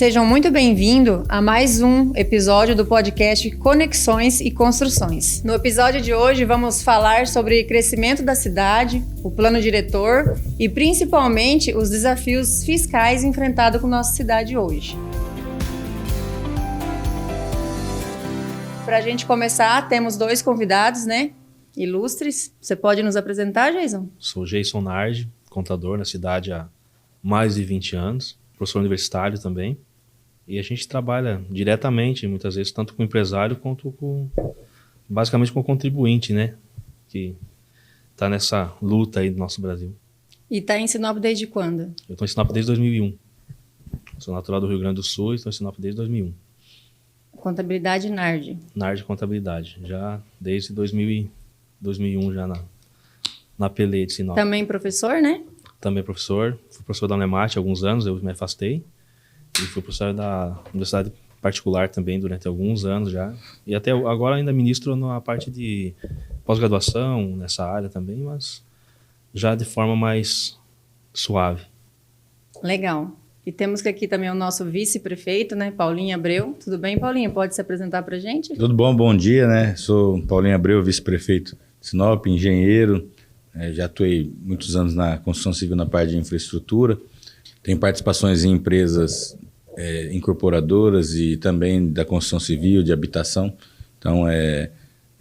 Sejam muito bem-vindos a mais um episódio do podcast Conexões e Construções. No episódio de hoje vamos falar sobre crescimento da cidade, o plano diretor e principalmente os desafios fiscais enfrentados com nossa cidade hoje. Para a gente começar, temos dois convidados, né? Ilustres. Você pode nos apresentar, Jason? Sou Jason Nardi, contador na cidade há mais de 20 anos, professor universitário também. E a gente trabalha diretamente, muitas vezes, tanto com o empresário quanto basicamente com o contribuinte, né? Que está nessa luta aí do nosso Brasil. E está em Sinop desde quando? Eu estou em Sinop desde 2001. Sou natural do Rio Grande do Sul e estou em Sinop desde 2001. Contabilidade Nardi. Nardi Contabilidade, já desde 2001 já na Pelê de Sinop. Também professor, né? Também professor. Fui professor da Unemate há alguns anos, eu me afastei. E fui professor da universidade particular também durante alguns anos já. E até agora ainda ministro na parte de pós-graduação nessa área também, mas já de forma mais suave. Legal. E temos aqui também o nosso vice-prefeito, né, Paulinho Abreu. Tudo bem, Paulinho? Pode se apresentar para a gente? Tudo bom dia, né? Sou Paulinho Abreu, vice-prefeito de Sinop, engenheiro. Já atuei muitos anos na construção civil na parte de infraestrutura. Tenho participações em empresas incorporadoras e também da construção civil, de habitação. Então, é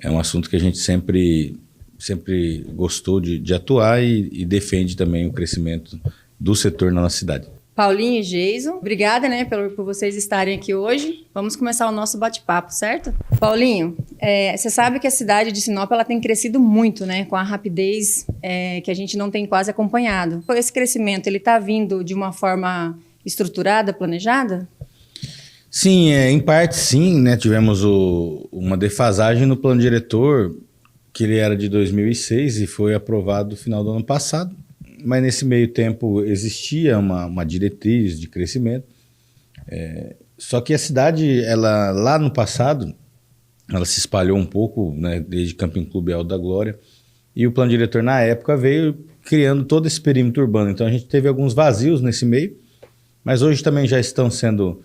um assunto que a gente sempre gostou de atuar e defende também o crescimento do setor na nossa cidade. Paulinho e Jason, obrigada, né, por vocês estarem aqui hoje. Vamos começar o nosso bate-papo, certo? Paulinho, você sabe que a cidade de Sinop ela tem crescido muito, né, com a rapidez que a gente não tem quase acompanhado. Esse crescimento, ele está vindo de uma forma estruturada, planejada? Sim, em parte sim, né, tivemos uma defasagem no plano diretor, que ele era de 2006 e foi aprovado no final do ano passado. Mas nesse meio tempo existia uma diretriz de crescimento. Só que a cidade, ela, lá no passado, ela se espalhou um pouco, né, desde Camping Clube Alto da Glória, e o plano diretor na época veio criando todo esse perímetro urbano. Então a gente teve alguns vazios nesse meio, mas hoje também já estão sendo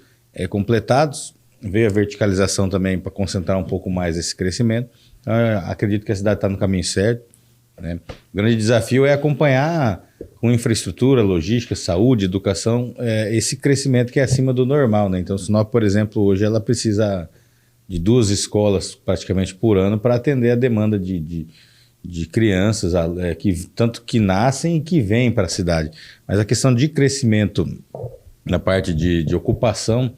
completados. Veio a verticalização também para concentrar um pouco mais esse crescimento. Então, acredito que a cidade está no caminho certo, né? O grande desafio é acompanhar com infraestrutura, logística, saúde, educação, esse crescimento que é acima do normal, né? Então, Sinop, por exemplo, hoje ela precisa de 2 escolas praticamente por ano para atender a demanda de crianças, tanto que nascem e que vêm para a cidade. Mas a questão de crescimento na parte de ocupação,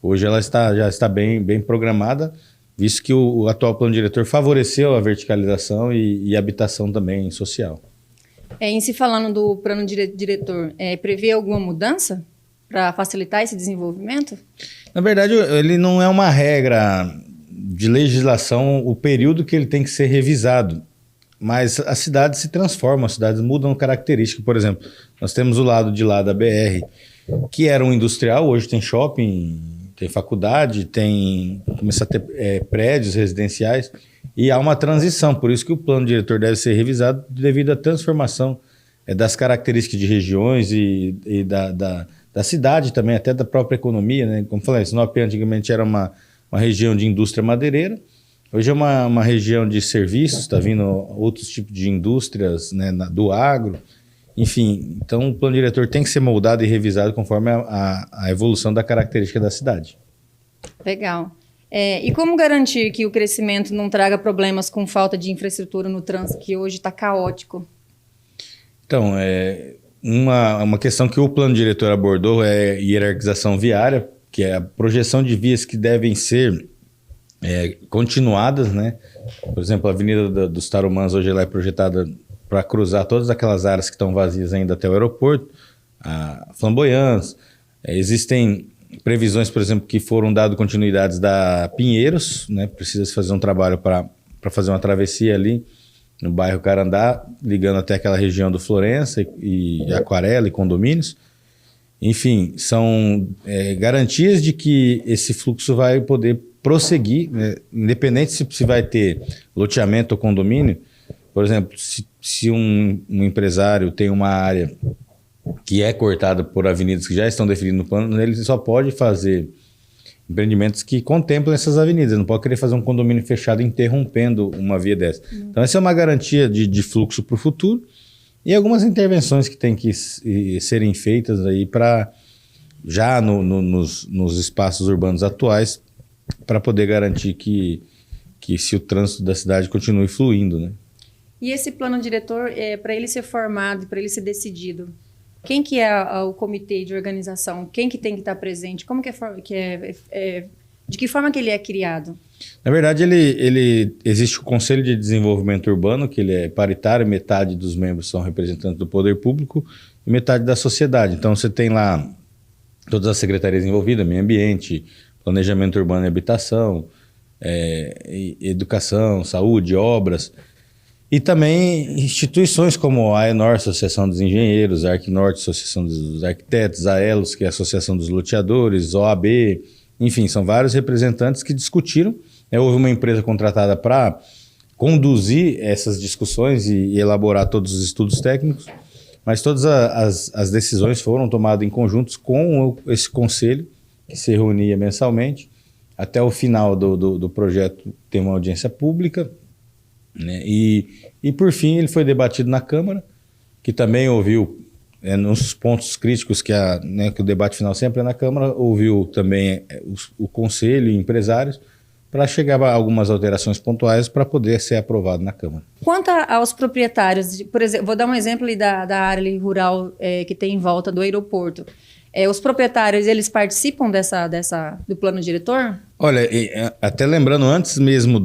hoje ela já está bem programada, visto que o atual plano diretor favoreceu a verticalização e habitação também social. Em se falando do plano diretor, prevê alguma mudança para facilitar esse desenvolvimento? Na verdade, ele não é uma regra de legislação o período que ele tem que ser revisado, mas as cidades se transformam, as cidades mudam características. Por exemplo, nós temos o lado de lá da BR, que era um industrial, hoje tem shopping, tem faculdade, começa a ter prédios residenciais e há uma transição, por isso que o plano diretor deve ser revisado devido à transformação das características de regiões e da cidade também, até da própria economia, né? Como falei, Sinop antigamente era uma região de indústria madeireira, hoje é uma região de serviços, está vindo outros tipos de indústrias, né, do agro. Enfim, então o plano diretor tem que ser moldado e revisado conforme a evolução da característica da cidade. Legal. E como garantir que o crescimento não traga problemas com falta de infraestrutura no trânsito, que hoje está caótico? Então, uma questão que o plano diretor abordou é hierarquização viária, que é a projeção de vias que devem ser continuadas, né? Por exemplo, a Avenida dos Tarumãs hoje ela é projetada para cruzar todas aquelas áreas que estão vazias ainda até o aeroporto, a Flamboyants. Existem previsões, por exemplo, que foram dadas continuidades da Pinheiros, né? Precisa se fazer um trabalho para fazer uma travessia ali no bairro Carandá, ligando até aquela região do Florença e Aquarela e condomínios. Enfim, são garantias de que esse fluxo vai poder prosseguir, né? Independente se vai ter loteamento ou condomínio. Por exemplo, se um empresário tem uma área que é cortada por avenidas que já estão definidas no plano, ele só pode fazer empreendimentos que contemplam essas avenidas. Não pode querer fazer um condomínio fechado interrompendo uma via dessa. Então, essa é uma garantia de fluxo para o futuro e algumas intervenções que têm que serem feitas aí para já nos espaços urbanos atuais para poder garantir que se o trânsito da cidade continue fluindo, né? E esse plano diretor, para ele ser formado, para ele ser decidido, quem que é o comitê de organização? Quem que tem que estar presente? Como que de que forma que ele é criado? Na verdade, existe o Conselho de Desenvolvimento Urbano, que ele é paritário, metade dos membros são representantes do poder público e metade da sociedade. Então, você tem lá todas as secretarias envolvidas, meio ambiente, planejamento urbano e habitação, educação, saúde, obras. E também instituições como a AENOR, Associação dos Engenheiros, a Arquinorte, Associação dos Arquitetos, a ELOS, que é a Associação dos Loteadores, OAB, enfim, são vários representantes que discutiram. Houve uma empresa contratada para conduzir essas discussões e elaborar todos os estudos técnicos, mas todas as decisões foram tomadas em conjunto com esse conselho, que se reunia mensalmente. Até o final do projeto tem uma audiência pública, né? E por fim ele foi debatido na Câmara, que também ouviu, nos pontos críticos que o debate final sempre é na Câmara, ouviu também o Conselho e empresários para chegar a algumas alterações pontuais para poder ser aprovado na Câmara. Quanto aos proprietários, por exemplo, vou dar um exemplo ali da área ali rural que tem em volta do aeroporto. Os proprietários, eles participam do plano diretor? Olha, até lembrando, antes mesmo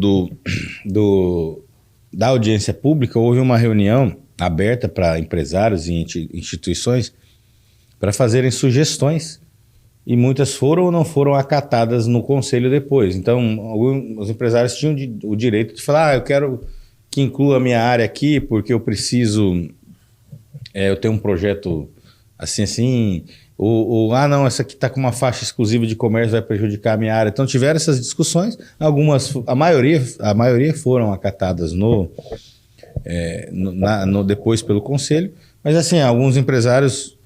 da audiência pública, houve uma reunião aberta para empresários e instituições para fazerem sugestões e muitas foram ou não foram acatadas no conselho depois. Então, os empresários tinham o direito de falar, eu quero que inclua a minha área aqui porque eu preciso, eu tenho um projeto assim, ou não, essa aqui está com uma faixa exclusiva de comércio, vai prejudicar a minha área. Então tiveram essas discussões, a maioria foram acatadas depois pelo conselho, mas assim, alguns empresários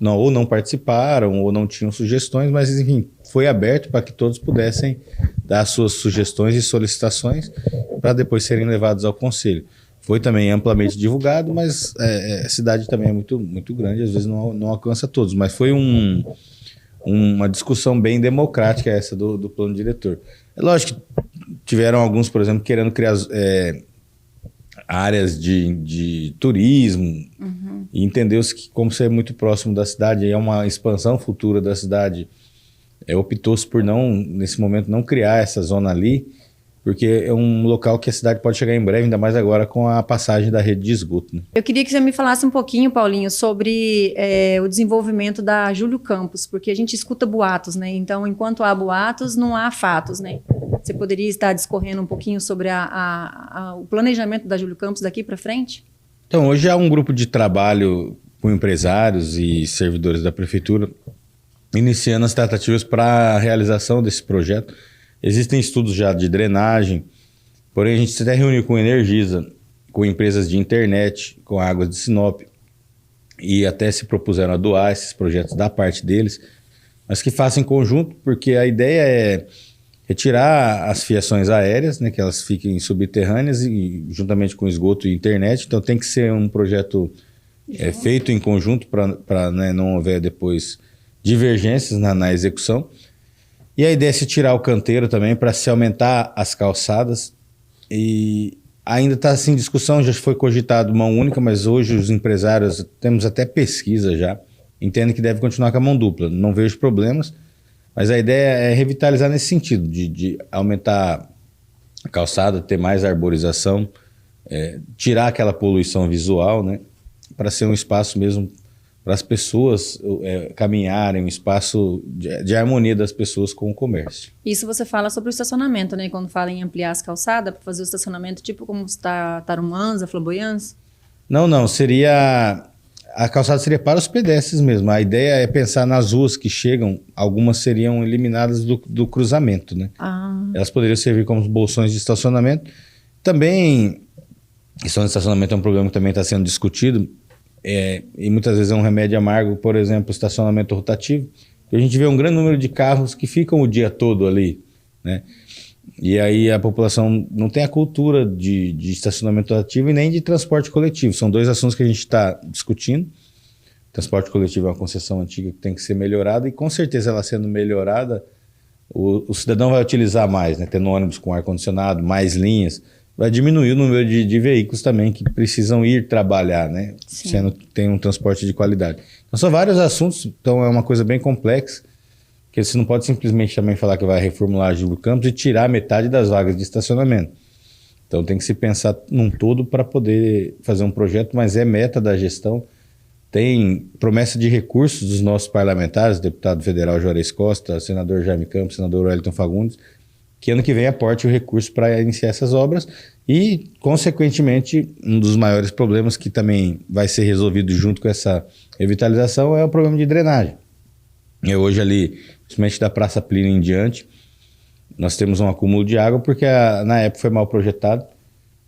ou não participaram ou não tinham sugestões, mas enfim, foi aberto para que todos pudessem dar suas sugestões e solicitações para depois serem levados ao conselho. Foi também amplamente divulgado, mas a cidade também é muito, muito grande, às vezes não alcança todos. Mas foi uma discussão bem democrática essa do plano diretor. É lógico que tiveram alguns, por exemplo, querendo criar áreas de turismo, e entendeu-se que, como você é muito próximo da cidade, é uma expansão futura da cidade, optou-se por nesse momento, não criar essa zona ali, porque é um local que a cidade pode chegar em breve, ainda mais agora com a passagem da rede de esgoto, né? Eu queria que você me falasse um pouquinho, Paulinho, sobre o desenvolvimento da Júlio Campos, porque a gente escuta boatos, né? Então, enquanto há boatos, não há fatos, né? Você poderia estar discorrendo um pouquinho sobre o planejamento da Júlio Campos daqui para frente? Então, hoje há um grupo de trabalho com empresários e servidores da prefeitura iniciando as tratativas para a realização desse projeto. Existem estudos já de drenagem, porém a gente se até reuniu com Energisa, com empresas de internet, com a Águas de Sinop, e até se propuseram a doar esses projetos da parte deles, mas que façam em conjunto, porque a ideia é retirar as fiações aéreas, né, que elas fiquem subterrâneas, e juntamente com esgoto e internet. Então tem que ser um projeto feito em conjunto para não haver depois divergências na execução. E a ideia é se tirar o canteiro também para se aumentar as calçadas. E ainda está assim em discussão, já foi cogitado mão única, mas hoje os empresários, temos até pesquisa já, entendem que deve continuar com a mão dupla. Não vejo problemas, mas a ideia é revitalizar nesse sentido, de aumentar a calçada, ter mais arborização, tirar aquela poluição visual, né, para ser um espaço mesmo para as pessoas caminharem, um espaço de harmonia das pessoas com o comércio. Isso você fala sobre o estacionamento, né? Quando fala em ampliar as calçadas para fazer o estacionamento, tipo como está Tarumãs, Flamboyants? Não, seria... A calçada seria para os pedestres mesmo. A ideia é pensar nas ruas que chegam, algumas seriam eliminadas do cruzamento, né? Elas poderiam servir como bolsões de estacionamento. Também, questão de estacionamento é um problema que também está sendo discutido. e muitas vezes é um remédio amargo, por exemplo, estacionamento rotativo. A gente vê um grande número de carros que ficam o dia todo ali, né? E aí a população não tem a cultura de estacionamento rotativo e nem de transporte coletivo. São dois assuntos que a gente está discutindo. Transporte coletivo é uma concessão antiga que tem que ser melhorada, e com certeza ela sendo melhorada, o cidadão vai utilizar mais, né? Tendo ônibus com ar-condicionado, mais linhas, vai diminuir o número de veículos também que precisam ir trabalhar, né? Tem um transporte de qualidade. Então são vários assuntos, então é uma coisa bem complexa, porque você não pode simplesmente também falar que vai reformular a Júlio Campos e tirar metade das vagas de estacionamento. Então tem que se pensar num todo para poder fazer um projeto, mas é meta da gestão. Tem promessa de recursos dos nossos parlamentares, deputado federal Juarez Costa, senador Jaime Campos, senador Wellington Fagundes, que ano que vem aporte o recurso para iniciar essas obras e, consequentemente, um dos maiores problemas que também vai ser resolvido junto com essa revitalização é o problema de drenagem. Hoje ali, principalmente da Praça Plínio em diante, nós temos um acúmulo de água porque na época foi mal projetado.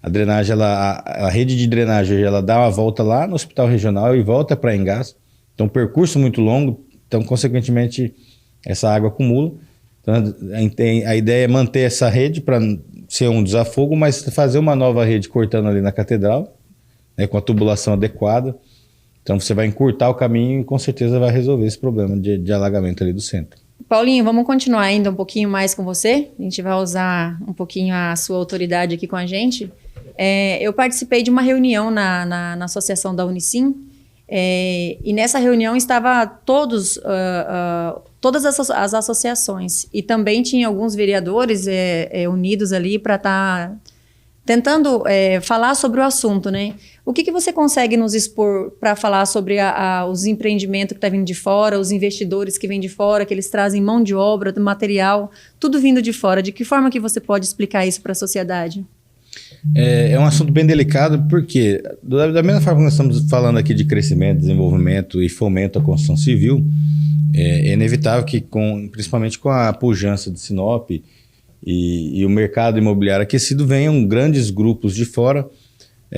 A drenagem, a rede de drenagem, ela dá uma volta lá no hospital regional e volta para Engás. Então, um percurso muito longo, então, consequentemente, essa água acumula. Então, a ideia é manter essa rede para ser um desafogo, mas fazer uma nova rede cortando ali na Catedral, né, com a tubulação adequada. Então, você vai encurtar o caminho e, com certeza, vai resolver esse problema de alagamento ali do centro. Paulinho, vamos continuar ainda um pouquinho mais com você? A gente vai usar um pouquinho a sua autoridade aqui com a gente. Eu participei de uma reunião na associação da Unicim, e nessa reunião estava todas as associações, e também tinha alguns vereadores unidos ali para estar tentando falar sobre o assunto, né? O que você consegue nos expor para falar sobre os empreendimentos que estão vindo de fora, os investidores que vêm de fora, que eles trazem mão de obra, material, tudo vindo de fora? De que forma que você pode explicar isso para a sociedade? É um assunto bem delicado, porque da mesma forma que nós estamos falando aqui de crescimento, desenvolvimento e fomento à construção civil, é inevitável que, principalmente com a pujança de Sinop e o mercado imobiliário aquecido, venham grandes grupos de fora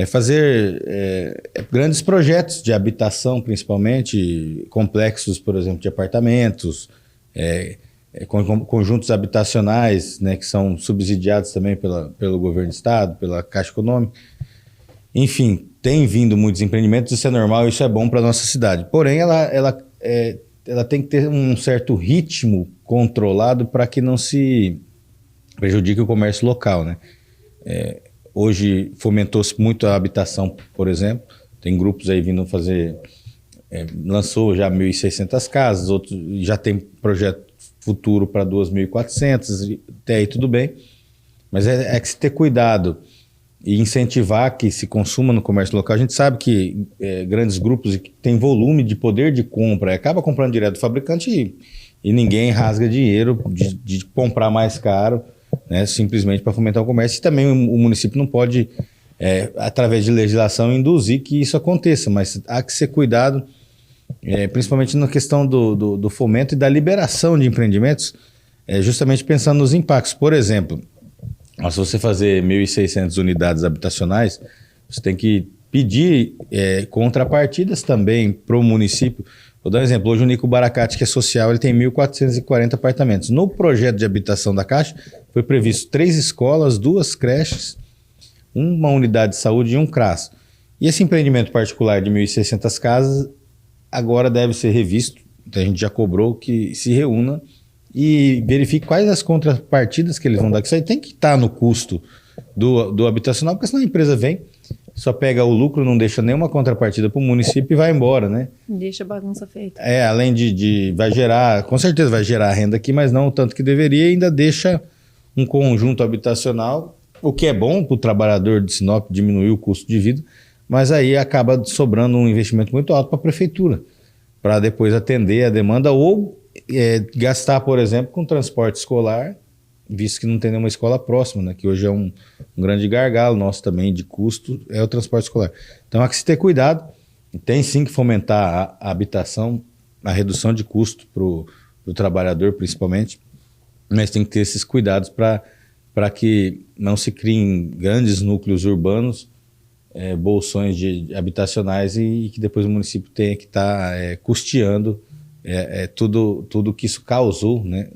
fazer grandes projetos de habitação, principalmente complexos, por exemplo, de apartamentos, conjuntos habitacionais, né, que são subsidiados também pelo governo do estado, pela Caixa Econômica. Enfim, tem vindo muitos empreendimentos, isso é normal, isso é bom para a nossa cidade. Porém, ela tem que ter um certo ritmo controlado para que não se prejudique o comércio local, né? Hoje fomentou-se muito a habitação, por exemplo. Tem grupos aí vindo fazer... lançou já 1.600 casas, outros já tem projeto futuro para 2.400, até aí tudo bem. Mas é que se ter cuidado e incentivar que se consuma no comércio local. A gente sabe que grandes grupos que têm volume de poder de compra, acaba comprando direto do fabricante e ninguém rasga dinheiro de comprar mais caro, né, simplesmente para fomentar o comércio. E também o município não pode, através de legislação, induzir que isso aconteça, mas há que ser cuidado, principalmente na questão do fomento e da liberação de empreendimentos, justamente pensando nos impactos. Por exemplo, se você fazer 1.600 unidades habitacionais, você tem que pedir contrapartidas também para o município. Vou dar um exemplo. Hoje o Nico Baracate, que é social, ele tem 1.440 apartamentos. No projeto de habitação da Caixa, foi previsto 3 escolas, 2 creches, uma unidade de saúde e um CRAS. E esse empreendimento particular de 1.600 casas agora deve ser revisto. Então a gente já cobrou que se reúna e verifique quais as contrapartidas que eles vão dar. Isso aí tem que estar no custo do habitacional, porque senão a empresa vem, só pega o lucro, não deixa nenhuma contrapartida para o município e vai embora, né? Deixa a bagunça feita. Além vai gerar, com certeza vai gerar renda aqui, mas não o tanto que deveria, e ainda deixa um conjunto habitacional, o que é bom para o trabalhador de Sinop, diminuir o custo de vida, mas aí acaba sobrando um investimento muito alto para a prefeitura, para depois atender a demanda ou gastar, por exemplo, com transporte escolar, visto que não tem nenhuma escola próxima, né? Que hoje é um grande gargalo nosso também de custo, é o transporte escolar. Então há que se ter cuidado, tem sim que fomentar a habitação, a redução de custo para o trabalhador principalmente, mas tem que ter esses cuidados para que não se criem grandes núcleos urbanos bolsões habitacionais e que depois o município tenha que estar custeando tudo que isso causou, né,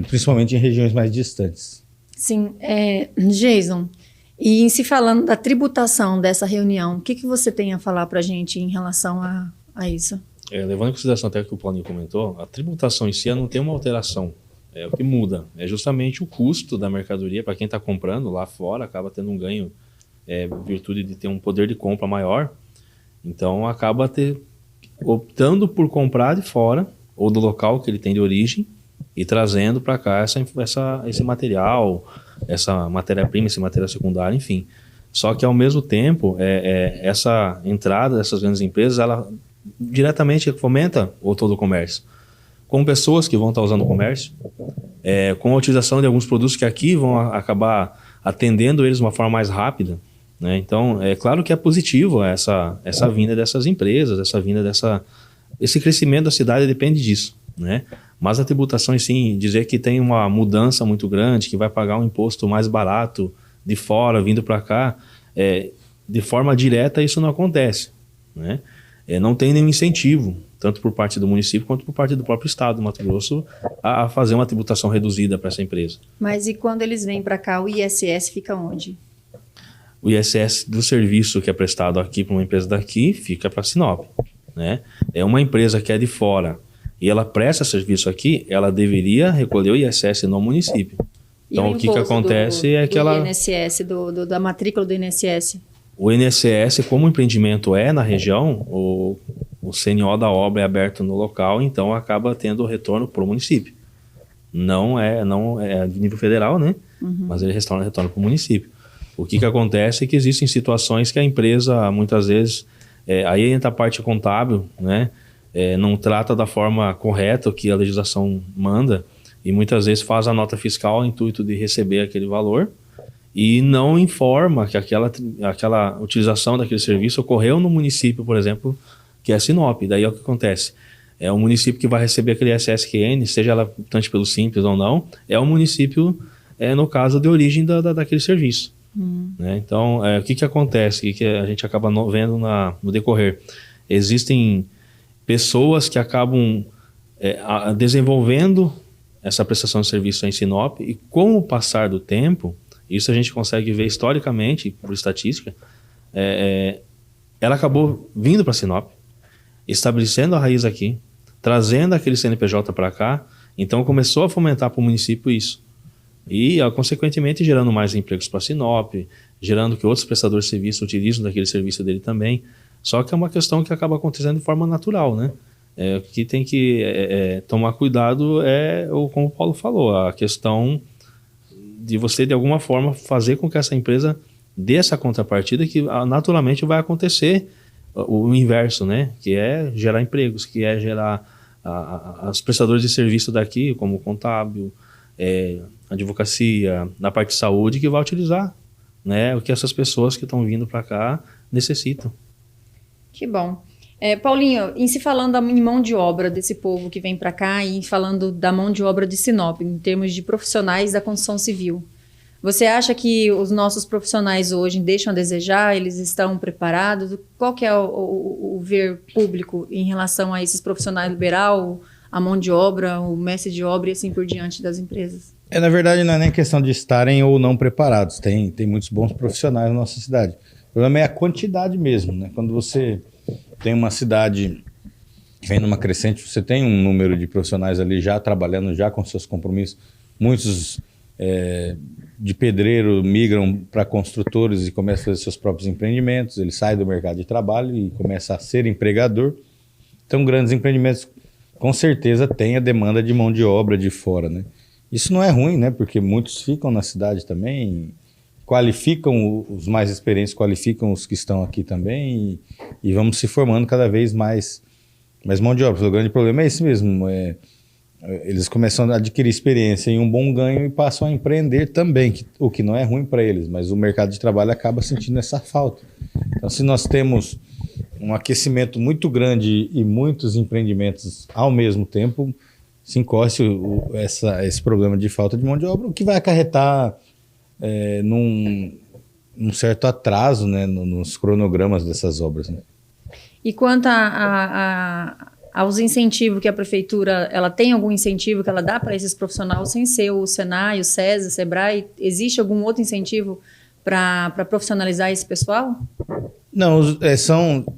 principalmente em regiões mais distantes. Sim, Jason, e em se falando da tributação dessa reunião, o que você tem a falar para a gente em relação a isso? Levando em consideração até o que o Paulinho comentou, a tributação em si não tem uma alteração. O que muda é justamente o custo da mercadoria. Para quem está comprando lá fora, acaba tendo um ganho em virtude de ter um poder de compra maior. Então, acaba optando por comprar de fora ou do local que ele tem de origem e trazendo para cá esse material, essa matéria-prima, esse material secundário, enfim. Só que, ao mesmo tempo, essa entrada dessas grandes empresas, ela diretamente fomenta todo o comércio. Com pessoas que vão estar usando o comércio, com a utilização de alguns produtos que aqui vão acabar atendendo eles de uma forma mais rápida, né? Então, é claro que é positivo essa vinda dessas empresas, esse crescimento da cidade depende disso, né? Mas a tributação em si, dizer que tem uma mudança muito grande, que vai pagar um imposto mais barato de fora, vindo para cá, de forma direta isso não acontece, né? Não tem nenhum incentivo, tanto por parte do município quanto por parte do próprio estado do Mato Grosso, a fazer uma tributação reduzida para essa empresa. Mas e quando eles vêm para cá, o ISS fica onde? O ISS do serviço que é prestado aqui para uma empresa daqui fica para Sinop, né? É uma empresa que é de fora e ela presta serviço aqui, ela deveria recolher o ISS no município. Então, o que acontece é que ela... INSS, da matrícula do INSS. O INSS, como o empreendimento na região, o CNO da obra é aberto no local, então acaba tendo retorno para o município. Não é de nível federal, né? Mas ele retorna para o município. O que acontece é que existem situações que a empresa, muitas vezes, aí entra a parte contábil, né? Não trata da forma correta o que a legislação manda e muitas vezes faz a nota fiscal no intuito de receber aquele valor e não informa que aquela utilização daquele serviço ocorreu no município, por exemplo, que é Sinop. Daí é o que acontece. É o município que vai receber aquele SSQN, seja ela tanto pelo Simples ou não, é o município, no caso, de origem daquele serviço. Né? Então, o que acontece? O que a gente acaba vendo no decorrer? Existem pessoas que acabam desenvolvendo essa prestação de serviço em Sinop e com o passar do tempo, isso a gente consegue ver historicamente, por estatística, ela acabou vindo para Sinop, estabelecendo a raiz aqui, trazendo aquele CNPJ para cá, então começou a fomentar para o município isso. E, consequentemente, gerando mais empregos para Sinop, gerando que outros prestadores de serviço utilizem daquele serviço dele também. Só que é uma questão que acaba acontecendo de forma natural, né? O que tem que tomar cuidado como o Paulo falou, a questão de você, de alguma forma, fazer com que essa empresa dê essa contrapartida que naturalmente vai acontecer o inverso, né? Que é gerar empregos, que é gerar os prestadores de serviço daqui, como o contábil, advocacia, na parte de saúde, que vai utilizar, né, o que essas pessoas que estão vindo para cá necessitam. Que bom. Paulinho, em se falando em mão de obra desse povo que vem para cá e falando da mão de obra de Sinop, em termos de profissionais da construção civil, você acha que os nossos profissionais hoje deixam a desejar? Eles estão preparados? Qual que é o ver público em relação a esses profissionais liberal, a mão de obra, o mestre de obra e assim por diante das empresas? Na verdade, não é nem questão de estarem ou não preparados. Tem muitos bons profissionais na nossa cidade. O problema é a quantidade mesmo, né? Quando você tem uma cidade que vem numa crescente, você tem um número de profissionais ali já trabalhando, já com seus compromissos. Muitos de pedreiro migram para construtores e começam a fazer seus próprios empreendimentos. Ele sai do mercado de trabalho e começa a ser empregador. Então, grandes empreendimentos com certeza têm a demanda de mão de obra de fora, né? Isso não é ruim, né? Porque muitos ficam na cidade também, qualificam os mais experientes, qualificam os que estão aqui também e vamos se formando cada vez mais mão de obra. O grande problema é esse mesmo, eles começam a adquirir experiência em um bom ganho e passam a empreender também, o que não é ruim para eles, mas o mercado de trabalho acaba sentindo essa falta. Então, se nós temos um aquecimento muito grande e muitos empreendimentos ao mesmo tempo, se encoste esse problema de falta de mão de obra, o que vai acarretar um certo atraso, né, nos cronogramas dessas obras, né? E quanto aos incentivos que a prefeitura, ela tem algum incentivo que ela dá para esses profissionais sem ser o Senai, o SESI, o Sebrae? Existe algum outro incentivo para profissionalizar esse pessoal? Não,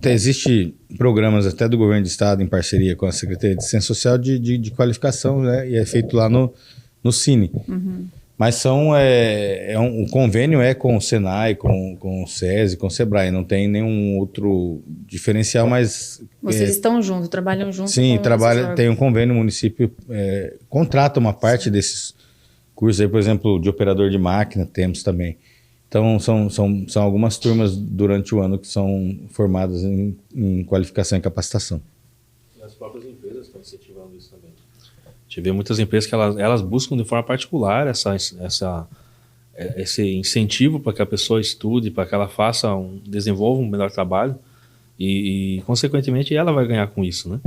existe programas até do governo do estado em parceria com a Secretaria de Assistência Social de qualificação, né, e é feito lá no Cine. Uhum. Mas o convênio é com o Senai, com o SESI, com o Sebrae, não tem nenhum outro diferencial, mas... Vocês estão juntos, trabalham juntos? Sim, tem um convênio, o município contrata uma parte desses cursos aí, por exemplo, de operador de máquina, temos também. Então, são algumas turmas durante o ano que são formadas em qualificação e capacitação. E as próprias empresas estão incentivando isso também. A gente vê muitas empresas que elas buscam de forma particular esse incentivo para que a pessoa estude, para que ela desenvolva um melhor trabalho e, consequentemente, ela vai ganhar com isso, né?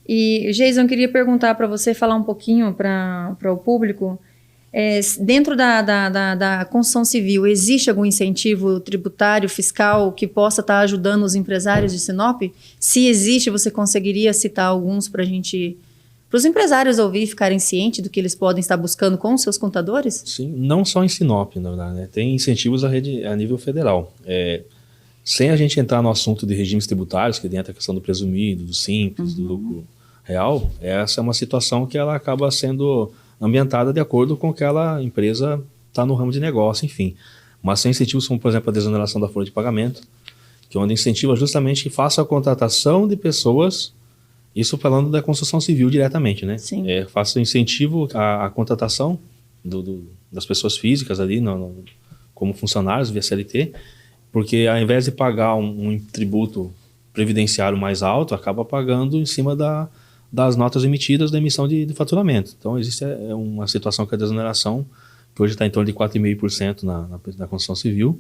E, Geison, eu queria perguntar para você, falar um pouquinho para o público, dentro da construção civil, existe algum incentivo tributário, fiscal, que possa estar ajudando os empresários de Sinop? Se existe, você conseguiria citar alguns para os empresários ouvir e ficarem cientes do que eles podem estar buscando com os seus contadores? Sim, não só em Sinop, na verdade, né? Tem incentivos a nível federal. Sem a gente entrar no assunto de regimes tributários, que dentro da questão do presumido, do simples, do lucro real, essa é uma situação que ela acaba sendo ambientada de acordo com que aquela empresa está no ramo de negócio, enfim. Mas tem incentivos como, por exemplo, a desoneração da folha de pagamento, que é onde incentiva justamente que faça a contratação de pessoas, isso falando da construção civil diretamente, né? Sim. Faça incentivo à contratação das pessoas físicas ali, como funcionários via CLT, porque ao invés de pagar um tributo previdenciário mais alto, acaba pagando em cima das notas emitidas da emissão de faturamento. Então, existe uma situação que a desoneração, que hoje está em torno de 4,5% na construção civil,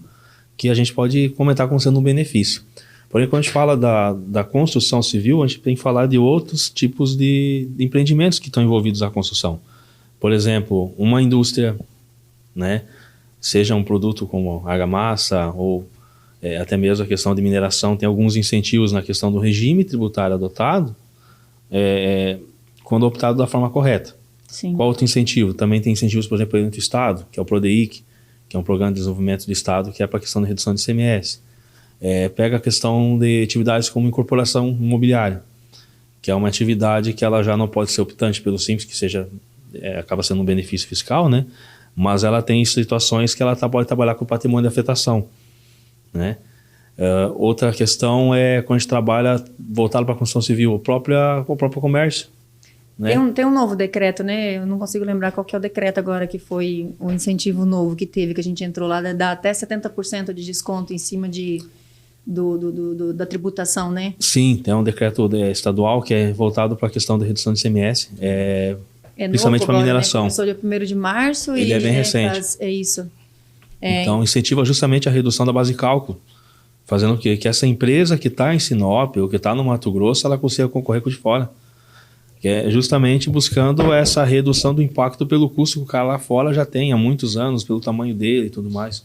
que a gente pode comentar como sendo um benefício. Porém, quando a gente fala da construção civil, a gente tem que falar de outros tipos de empreendimentos que estão envolvidos na construção. Por exemplo, uma indústria, né, seja um produto como argamassa ou até mesmo a questão de mineração, tem alguns incentivos na questão do regime tributário adotado, quando optado da forma correta. Sim. Qual outro incentivo? Também tem incentivos, por exemplo, dentro do Estado, que é o PRODEIC, que é um programa de desenvolvimento do Estado, que é para a questão de redução de ICMS. Pega a questão de atividades como incorporação imobiliária, que é uma atividade que ela já não pode ser optante pelo Simples, que acaba sendo um benefício fiscal, né? Mas ela tem situações que ela pode trabalhar com patrimônio de afetação, né? Outra questão é quando a gente trabalha voltado para a construção civil, o próprio comércio. Né? Tem um novo decreto, né? Eu não consigo lembrar qual que é o decreto agora, que foi o incentivo novo que teve, que a gente entrou lá, dá até 70% de desconto em cima da tributação, né? Sim, tem um decreto estadual que é voltado para a questão da redução de ICMS, principalmente para mineração. Né? Começou dia 1º de março Ele é bem recente. É isso. Então, incentiva justamente a redução da base de cálculo, fazendo o quê? Que essa empresa que está em Sinop ou que está no Mato Grosso, ela consiga concorrer com o de fora. Que é justamente buscando essa redução do impacto pelo custo que o cara lá fora já tem há muitos anos, pelo tamanho dele e tudo mais.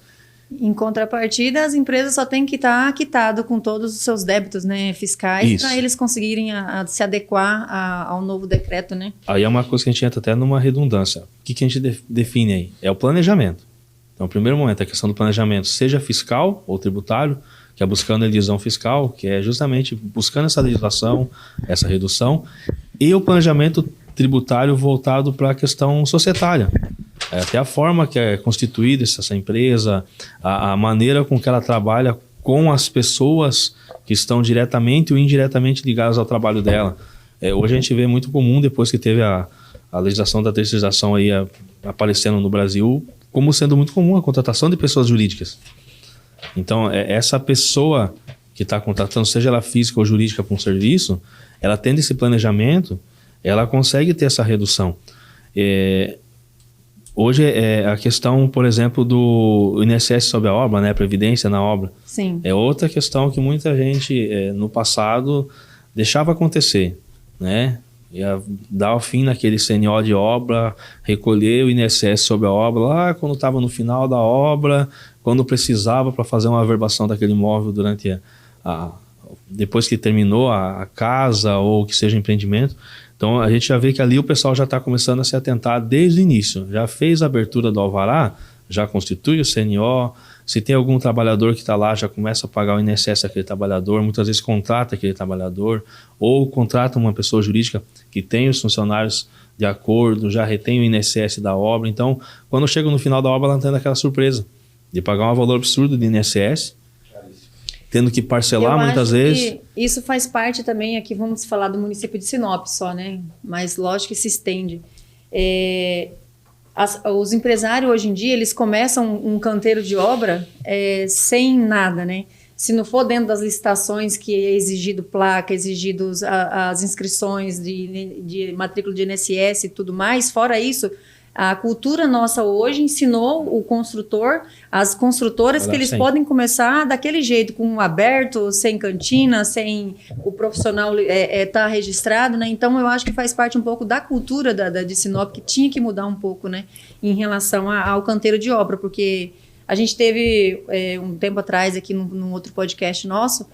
Em contrapartida, as empresas só têm que estar quitado com todos os seus débitos, né, fiscais, para eles conseguirem se adequar ao novo decreto, né? Aí é uma coisa que a gente entra até numa redundância. O que a gente define aí? É o planejamento. Então, o primeiro momento é a questão do planejamento, seja fiscal ou tributário, que é buscando a elisão fiscal, que é justamente buscando essa legislação, essa redução, e o planejamento tributário voltado para a questão societária. Até a forma que é constituída essa empresa, a maneira com que ela trabalha com as pessoas que estão diretamente ou indiretamente ligadas ao trabalho dela. Hoje a gente vê muito comum, depois que teve a legislação da terceirização aí aparecendo no Brasil, como sendo muito comum a contratação de pessoas jurídicas. Então, essa pessoa que está contratando, seja ela física ou jurídica para um serviço, ela tendo esse planejamento, ela consegue ter essa redução. Hoje, a questão, por exemplo, do INSS sobre a obra, né, a previdência na obra, Sim. É outra questão que muita gente, no passado, deixava acontecer, né? Ia dar o fim naquele CNO de obra, recolher o INSS sobre a obra, lá quando estava no final da obra, quando precisava para fazer uma averbação daquele imóvel durante depois que terminou a casa ou que seja empreendimento. Então a gente já vê que ali o pessoal já está começando a se atentar desde o início. Já fez a abertura do alvará, já constitui o CNO. Se tem algum trabalhador que está lá, já começa a pagar o INSS daquele trabalhador, muitas vezes contrata aquele trabalhador, ou contrata uma pessoa jurídica que tem os funcionários de acordo, já retém o INSS da obra. Então, quando chega no final da obra, ela tem aquela surpresa de pagar um valor absurdo de INSS, tendo que parcelar muitas vezes. Isso faz parte também, aqui vamos falar do município de Sinop só, né? Mas lógico que se estende. Os empresários hoje em dia, eles começam um canteiro de obra sem nada, né? Se não for dentro das licitações que é exigido placa, exigidos as inscrições de matrícula de INSS e tudo mais, fora isso, a cultura nossa hoje ensinou o construtor, as construtoras, que eles podem começar daquele jeito, com aberto, sem cantina, sem o profissional tá registrado, né? Então, eu acho que faz parte um pouco da cultura de Sinop, que tinha que mudar um pouco, né? Em relação ao canteiro de obra, porque a gente teve, um tempo atrás, aqui num outro podcast nosso,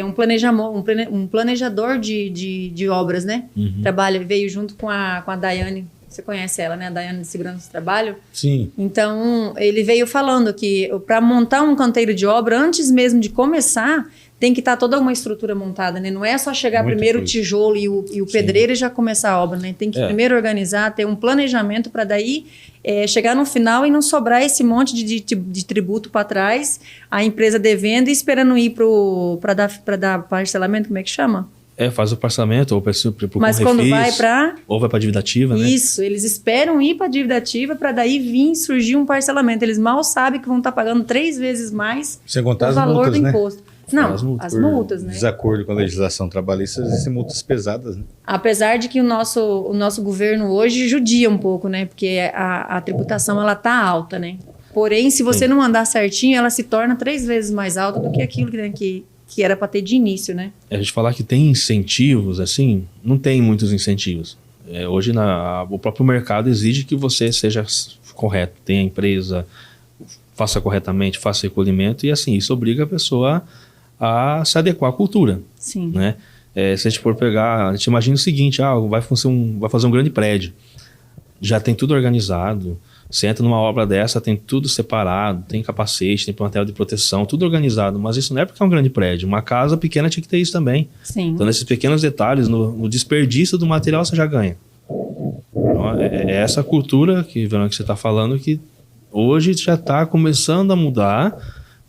um planejador de obras, né? Uhum. Veio junto com a Daiane. Você conhece ela, né? A Daiane de Segurança do Trabalho? Sim. Então, ele veio falando que para montar um canteiro de obra, antes mesmo de começar, tem que estar toda uma estrutura montada, né? Não é só chegar primeiro o tijolo e o pedreiro e já começar a obra, né? Tem que primeiro organizar, ter um planejamento para daí chegar no final e não sobrar esse monte de tributo para trás, a empresa devendo e esperando ir para dar parcelamento, como é que chama? Faz o parcelamento, ou para mas quando refis, vai para... Ou vai para a dívida ativa, né? Isso, eles esperam ir para a dívida ativa para daí vir surgir um parcelamento. Eles mal sabem que vão estar pagando 3 vezes mais o valor do imposto. Não, as multas, né? Desacordo com a legislação trabalhista, existem multas pesadas, né? Apesar de que o nosso governo hoje judia um pouco, né? Porque a tributação, ela tá alta, né? Porém, se você não andar certinho, ela se torna 3 vezes mais alta do que aquilo que era para ter de início, né? A gente falar que tem incentivos, assim, não tem muitos incentivos. Hoje o próprio mercado exige que você seja correto, tenha empresa, faça corretamente, faça recolhimento, e assim, isso obriga a pessoa a se adequar à cultura. Sim. Né? Se a gente for pegar, a gente imagina o seguinte, vai fazer um grande prédio, já tem tudo organizado. Você entra numa obra dessa, tem tudo separado, tem capacete, tem plantel de proteção, tudo organizado. Mas isso não é porque é um grande prédio. Uma casa pequena tinha que ter isso também. Sim. Então, nesses pequenos detalhes, no desperdício do material, você já ganha. Então, é essa cultura que você está falando que hoje já está começando a mudar,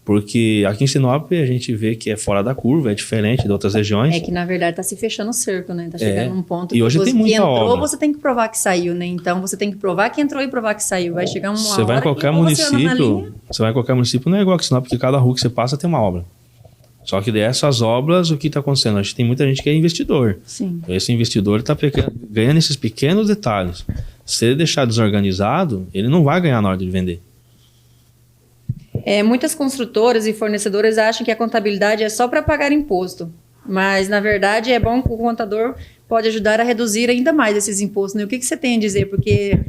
porque aqui em Sinop a gente vê que é fora da curva, é diferente de outras regiões. É que na verdade está se fechando o cerco, né? Está chegando num ponto e hoje tem muita entrou, obra. Você tem que provar que saiu, né? Então você tem que provar que entrou e provar que saiu. Vai chegar uma Você hora vai em qualquer município, não é igual que Sinop, porque cada rua que você passa tem uma obra. Só que dessas obras, o que está acontecendo? A gente tem muita gente que é investidor. Sim. Esse investidor está ganhando esses pequenos detalhes. Se ele deixar desorganizado, ele não vai ganhar na hora de vender. Muitas construtoras e fornecedoras acham que a contabilidade é só para pagar imposto, mas na verdade é bom que o contador pode ajudar a reduzir ainda mais esses impostos, né? O que você tem a dizer? Porque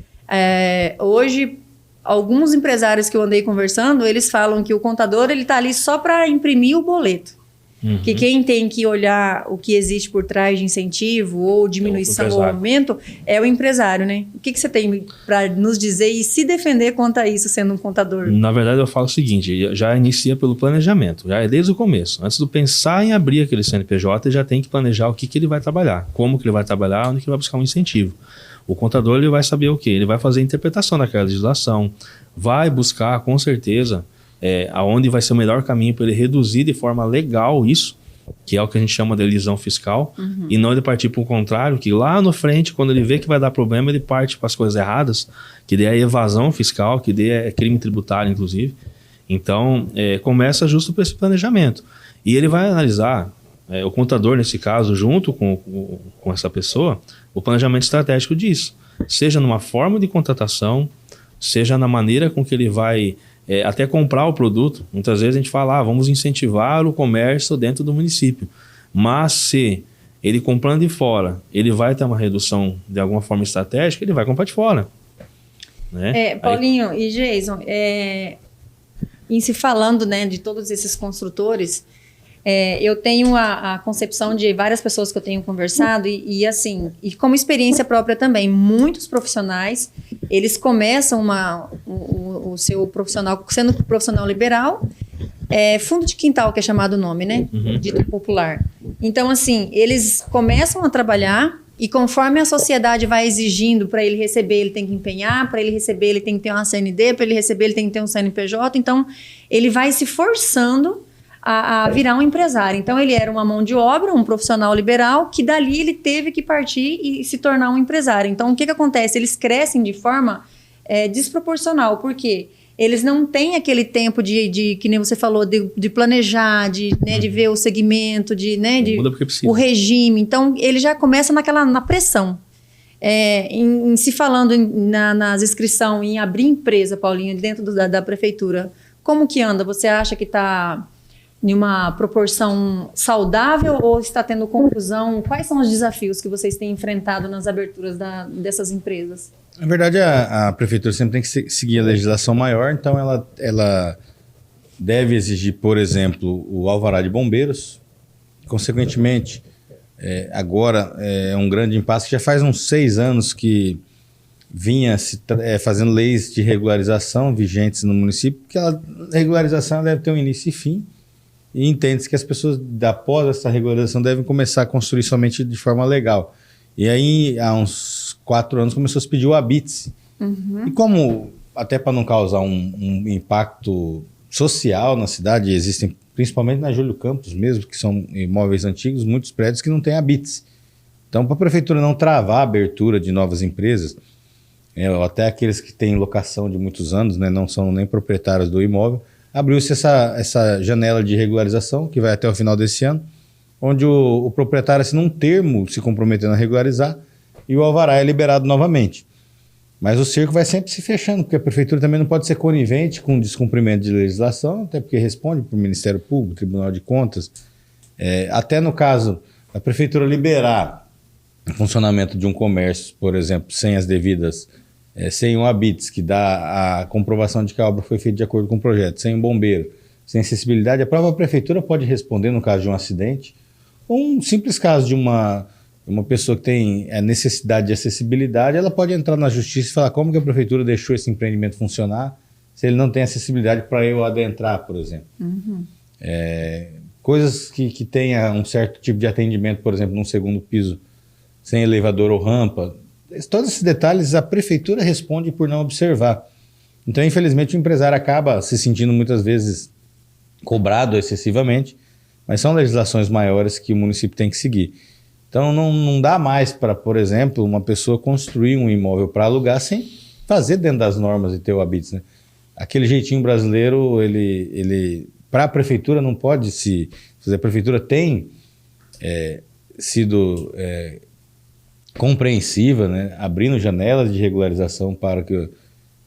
hoje alguns empresários que eu andei conversando, eles falam que o contador ele está ali só para imprimir o boleto. Uhum. Que quem tem que olhar o que existe por trás de incentivo ou diminuição ou aumento é o empresário, né? O que você tem para nos dizer e se defender contra isso sendo um contador? Na verdade, eu falo o seguinte, já inicia pelo planejamento, já é desde o começo. Antes de pensar em abrir aquele CNPJ, já tem que planejar o que ele vai trabalhar, como que ele vai trabalhar, onde que ele vai buscar um incentivo. O contador ele vai saber o quê? Ele vai fazer a interpretação daquela legislação, vai buscar com certeza aonde vai ser o melhor caminho para ele reduzir de forma legal isso, que é o que a gente chama de elisão fiscal, e não ele partir para o contrário, que lá no frente, quando ele vê que vai dar problema, ele parte para as coisas erradas, que daí é evasão fiscal, que daí é crime tributário, inclusive. Então, começa justo por esse planejamento. E ele vai analisar, o contador, nesse caso, junto com essa pessoa, o planejamento estratégico disso. Seja numa forma de contratação, seja na maneira com que ele vai até comprar o produto. Muitas vezes a gente fala, vamos incentivar o comércio dentro do município. Mas se ele comprando de fora, ele vai ter uma redução de alguma forma estratégica, ele vai comprar de fora. Né? Paulinho e Jason, em se falando, né, de todos esses construtores, eu tenho a concepção de várias pessoas que eu tenho conversado assim, e como experiência própria também, muitos profissionais, eles começam o seu profissional, sendo profissional liberal, fundo de quintal, que é chamado o nome, né? Dito popular. Então, assim, eles começam a trabalhar e conforme a sociedade vai exigindo para ele receber, ele tem que empenhar, para ele receber, ele tem que ter uma CND, para ele receber, ele tem que ter um CNPJ. Então, ele vai se forçando a virar um empresário. Então, ele era uma mão de obra, um profissional liberal, que dali ele teve que partir e se tornar um empresário. Então, o que acontece? Eles crescem de forma desproporcional. Por quê? Eles não têm aquele tempo que nem você falou, de planejar, de ver o segmento, Muda porque precisa. o regime. Então, ele já começa na pressão. Em se falando nas inscrições, em abrir empresa, Paulinho, dentro da prefeitura, como que anda? Você acha que está em uma proporção saudável ou está tendo confusão? Quais são os desafios que vocês têm enfrentado nas aberturas dessas empresas? Na verdade, a prefeitura sempre tem que seguir a legislação maior, então ela deve exigir, por exemplo, o alvará de bombeiros. Consequentemente, agora é um grande impasse, que já faz uns 6 anos que vinha fazendo leis de regularização vigentes no município, porque a regularização deve ter um início e fim, e entende-se que as pessoas, após essa regularização, devem começar a construir somente de forma legal. E aí, há uns 4 anos, começou a se pedir o habite-se. E como, até para não causar um impacto social na cidade, existem, principalmente na Júlio Campos mesmo, que são imóveis antigos, muitos prédios que não têm habite-se. Então, para a prefeitura não travar a abertura de novas empresas, até aqueles que têm locação de muitos anos, né, não são nem proprietários do imóvel, abriu-se essa janela de regularização, que vai até o final desse ano, onde o proprietário assina um termo se comprometendo a regularizar e o alvará é liberado novamente. Mas o cerco vai sempre se fechando, porque a prefeitura também não pode ser conivente com o descumprimento de legislação, até porque responde para o Ministério Público, Tribunal de Contas. Até no caso, a prefeitura liberar o funcionamento de um comércio, por exemplo, sem as devidas, sem um habite, que dá a comprovação de que a obra foi feita de acordo com o projeto, sem um bombeiro, sem acessibilidade, a própria prefeitura pode responder no caso de um acidente, ou um simples caso de uma pessoa que tem necessidade de acessibilidade, ela pode entrar na justiça e falar como que a prefeitura deixou esse empreendimento funcionar se ele não tem acessibilidade para eu adentrar, por exemplo. Coisas que tenha um certo tipo de atendimento, por exemplo, num segundo piso, sem elevador ou rampa. Todos esses detalhes a prefeitura responde por não observar. Então, infelizmente, o empresário acaba se sentindo muitas vezes cobrado excessivamente, mas são legislações maiores que o município tem que seguir. Então, não dá mais para, por exemplo, uma pessoa construir um imóvel para alugar sem fazer dentro das normas e ter o habite, né? Aquele jeitinho brasileiro, ele para a prefeitura não pode se fazer. A prefeitura tem sido compreensiva, né? Abrindo janelas de regularização para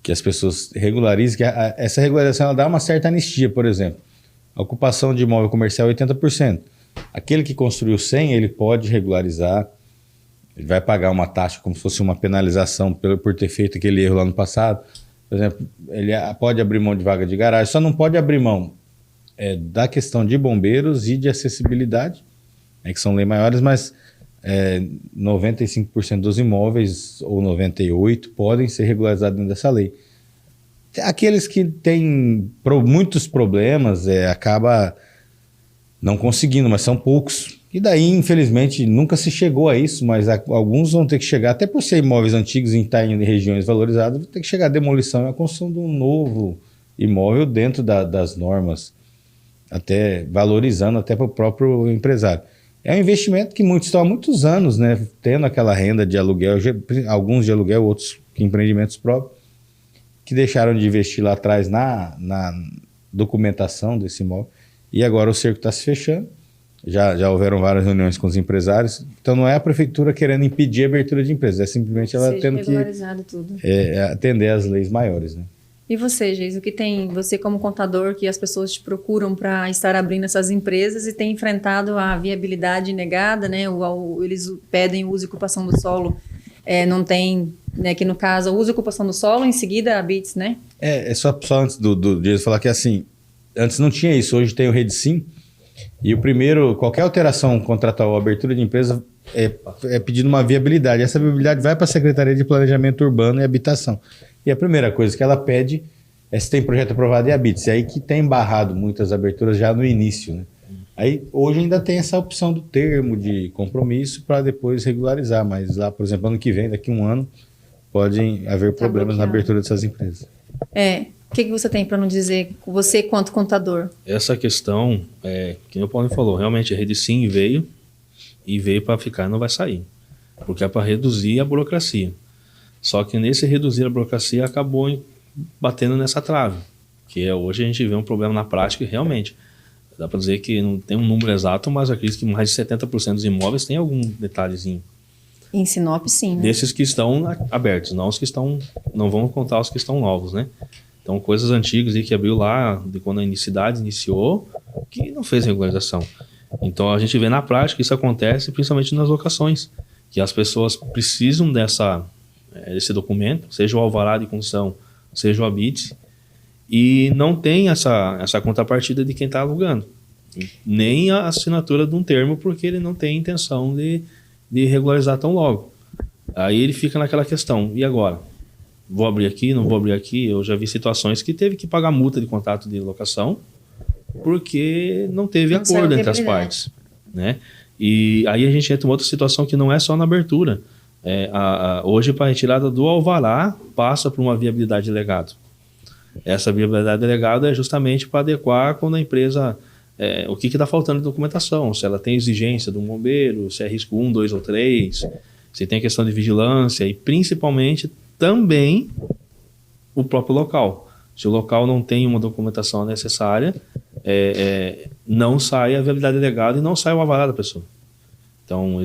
que as pessoas regularizem, que essa regularização ela dá uma certa anistia, por exemplo. A ocupação de imóvel comercial é 80%. Aquele que construiu 100, ele pode regularizar, ele vai pagar uma taxa como se fosse uma penalização por ter feito aquele erro lá no passado. Por exemplo, ele pode abrir mão de vaga de garagem, só não pode abrir mão da questão de bombeiros e de acessibilidade, que são leis maiores, mas 95% dos imóveis, ou 98%, podem ser regularizados dentro dessa lei. Aqueles que têm muitos problemas, acaba não conseguindo, mas são poucos. E daí, infelizmente, nunca se chegou a isso, mas alguns vão ter que chegar, até por ser imóveis antigos e estar em regiões valorizadas, vão ter que chegar a demolição e a construção de um novo imóvel dentro das normas, até valorizando até para o próprio empresário. É um investimento que muitos estão há muitos anos, né, tendo aquela renda de aluguel, alguns de aluguel, outros empreendimentos próprios, que deixaram de investir lá atrás na documentação desse imóvel. E agora o cerco está se fechando. Já houveram várias reuniões com os empresários. Então não é a prefeitura querendo impedir a abertura de empresas, é simplesmente ela tendo que tudo. Atender às leis maiores, né? E você, Geis, o que tem, você como contador, que as pessoas te procuram para estar abrindo essas empresas e tem enfrentado a viabilidade negada, né? Eles pedem o uso e ocupação do solo, não tem, né? Que no caso, o uso e ocupação do solo, em seguida, habites, né? Só antes do Geis falar que assim, Antes não tinha isso, hoje tem o REDSIM. E o primeiro, qualquer alteração contratual ou abertura de empresa é pedindo uma viabilidade. Essa viabilidade vai para a Secretaria de Planejamento Urbano e Habitação. E a primeira coisa que ela pede é se tem projeto aprovado e habite. E aí que tem barrado muitas aberturas já no início, né? Aí hoje ainda tem essa opção do termo de compromisso para depois regularizar, mas lá, por exemplo, ano que vem, daqui a um ano, podem haver problemas na abertura dessas empresas. O que você tem para não dizer, você quanto contador? Essa questão, que o Paulinho falou, realmente a REDSIM veio para ficar e não vai sair, porque é para reduzir a burocracia. Só que nesse reduzir a burocracia acabou batendo nessa trave, que hoje a gente vê um problema na prática e realmente dá para dizer que não tem um número exato, mas acredito que mais de 70% dos imóveis tem algum detalhezinho. Em Sinop, sim, né? Desses que estão abertos, não os que estão, não vamos contar os que estão novos, né? Então, coisas antigas aí que abriu lá, de quando a cidade iniciou, que não fez regularização. Então, a gente vê na prática isso acontece principalmente nas locações, que as pessoas precisam desse documento, seja o alvará de construção, seja o habite, e não tem essa contrapartida de quem está alugando, nem a assinatura de um termo, porque ele não tem intenção de regularizar tão logo. Aí ele fica naquela questão, e agora? Vou abrir aqui, não vou abrir aqui? Eu já vi situações que teve que pagar multa de contrato de locação porque não teve acordo entre as partes, né? E aí a gente entra em outra situação que não é só na abertura. Hoje, para a retirada do alvará, passa por uma viabilidade de legado. Essa viabilidade de legado é justamente para adequar quando a empresa... o que está faltando de documentação, se ela tem exigência do bombeiro, se é risco 1, 2 ou 3, se tem questão de vigilância e principalmente também o próprio local. Se o local não tem uma documentação necessária, não sai a viabilidade de legado e não sai o alvará da pessoa. Então,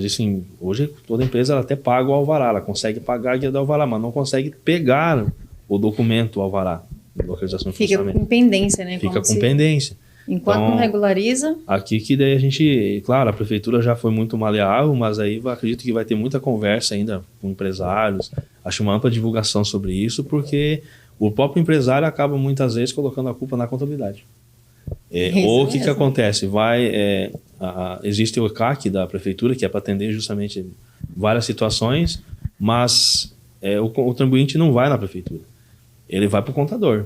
hoje toda empresa ela até paga o alvará, ela consegue pagar a guia do alvará, mas não consegue pegar o documento, o alvará, de localização e funcionamento. Fica com pendência, né? Fica com pendência. Enquanto não regulariza... Aqui que daí a gente... Claro, a prefeitura já foi muito maleável, mas aí acredito que vai ter muita conversa ainda com empresários. Acho uma ampla divulgação sobre isso, porque o próprio empresário acaba muitas vezes colocando a culpa na contabilidade. Ou o que acontece? Existe o CAC da prefeitura, que é para atender justamente várias situações, mas o contribuinte não vai na prefeitura. Ele vai para o contador.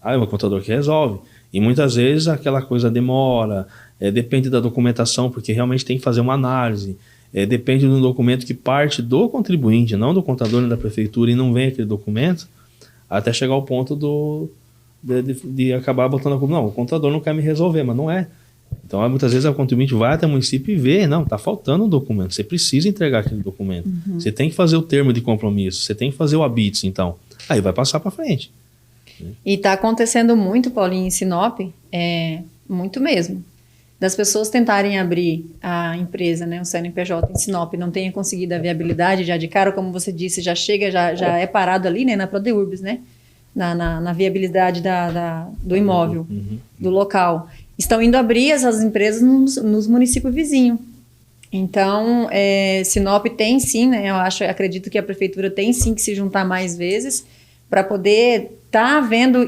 É o contador que resolve. E muitas vezes aquela coisa demora, depende da documentação, porque realmente tem que fazer uma análise, depende de um documento que parte do contribuinte, não do contador nem da prefeitura, e não vem aquele documento, até chegar ao ponto de acabar botando a culpa. Não, o contador não quer me resolver, mas não é. Então, muitas vezes o contribuinte vai até o município e vê, não, está faltando um documento, você precisa entregar aquele documento. Uhum. Você tem que fazer o termo de compromisso, você tem que fazer o habite, então. Aí vai passar para frente. E está acontecendo muito, Paulinho, em Sinop, muito mesmo. Das pessoas tentarem abrir a empresa, né, o CNPJ em Sinop, não tenha conseguido a viabilidade já de cara, como você disse, já chega, já é parado ali, né, na Prodeurbs, né, na viabilidade do imóvel, do local. Estão indo abrir essas empresas nos municípios vizinhos. Então, Sinop tem sim, né, acredito que a prefeitura tem sim que se juntar mais vezes para poder estar vendo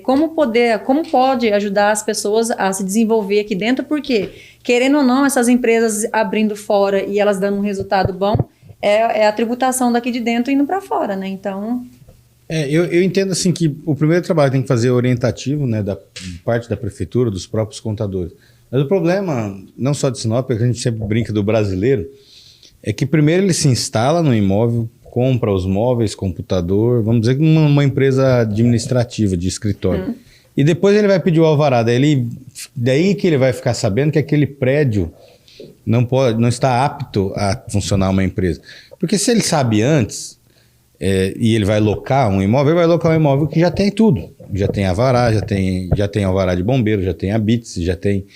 como pode ajudar as pessoas a se desenvolver aqui dentro, porque, querendo ou não, essas empresas abrindo fora e elas dando um resultado bom, é a tributação daqui de dentro indo para fora, né? Então... Eu entendo assim que o primeiro trabalho tem que fazer orientativo, né, da parte da prefeitura, dos próprios contadores. Mas o problema, não só de Sinop, é que a gente sempre brinca do brasileiro, é que primeiro ele se instala no imóvel, compra os móveis, computador, vamos dizer que uma empresa administrativa de escritório. E depois ele vai pedir o alvará. Daí que ele vai ficar sabendo que aquele prédio não está apto a funcionar uma empresa. Porque se ele sabe antes, e ele vai locar um imóvel, ele vai locar um imóvel que já tem tudo. Já tem alvará, já tem alvará de bombeiro, já tem habites, já tem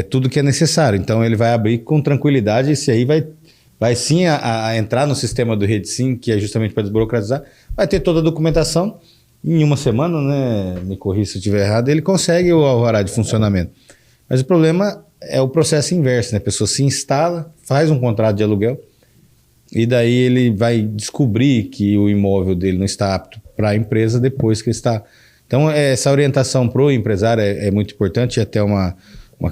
tudo que é necessário. Então ele vai abrir com tranquilidade e esse aí vai sim a entrar no sistema do REDSIM, que é justamente para desburocratizar, vai ter toda a documentação, em uma semana, né, me corrija se eu estiver errado, ele consegue o alvará de funcionamento. Mas o problema é o processo inverso, né? A pessoa se instala, faz um contrato de aluguel, e daí ele vai descobrir que o imóvel dele não está apto para a empresa depois que está Então, essa orientação para o empresário é muito importante, e até uma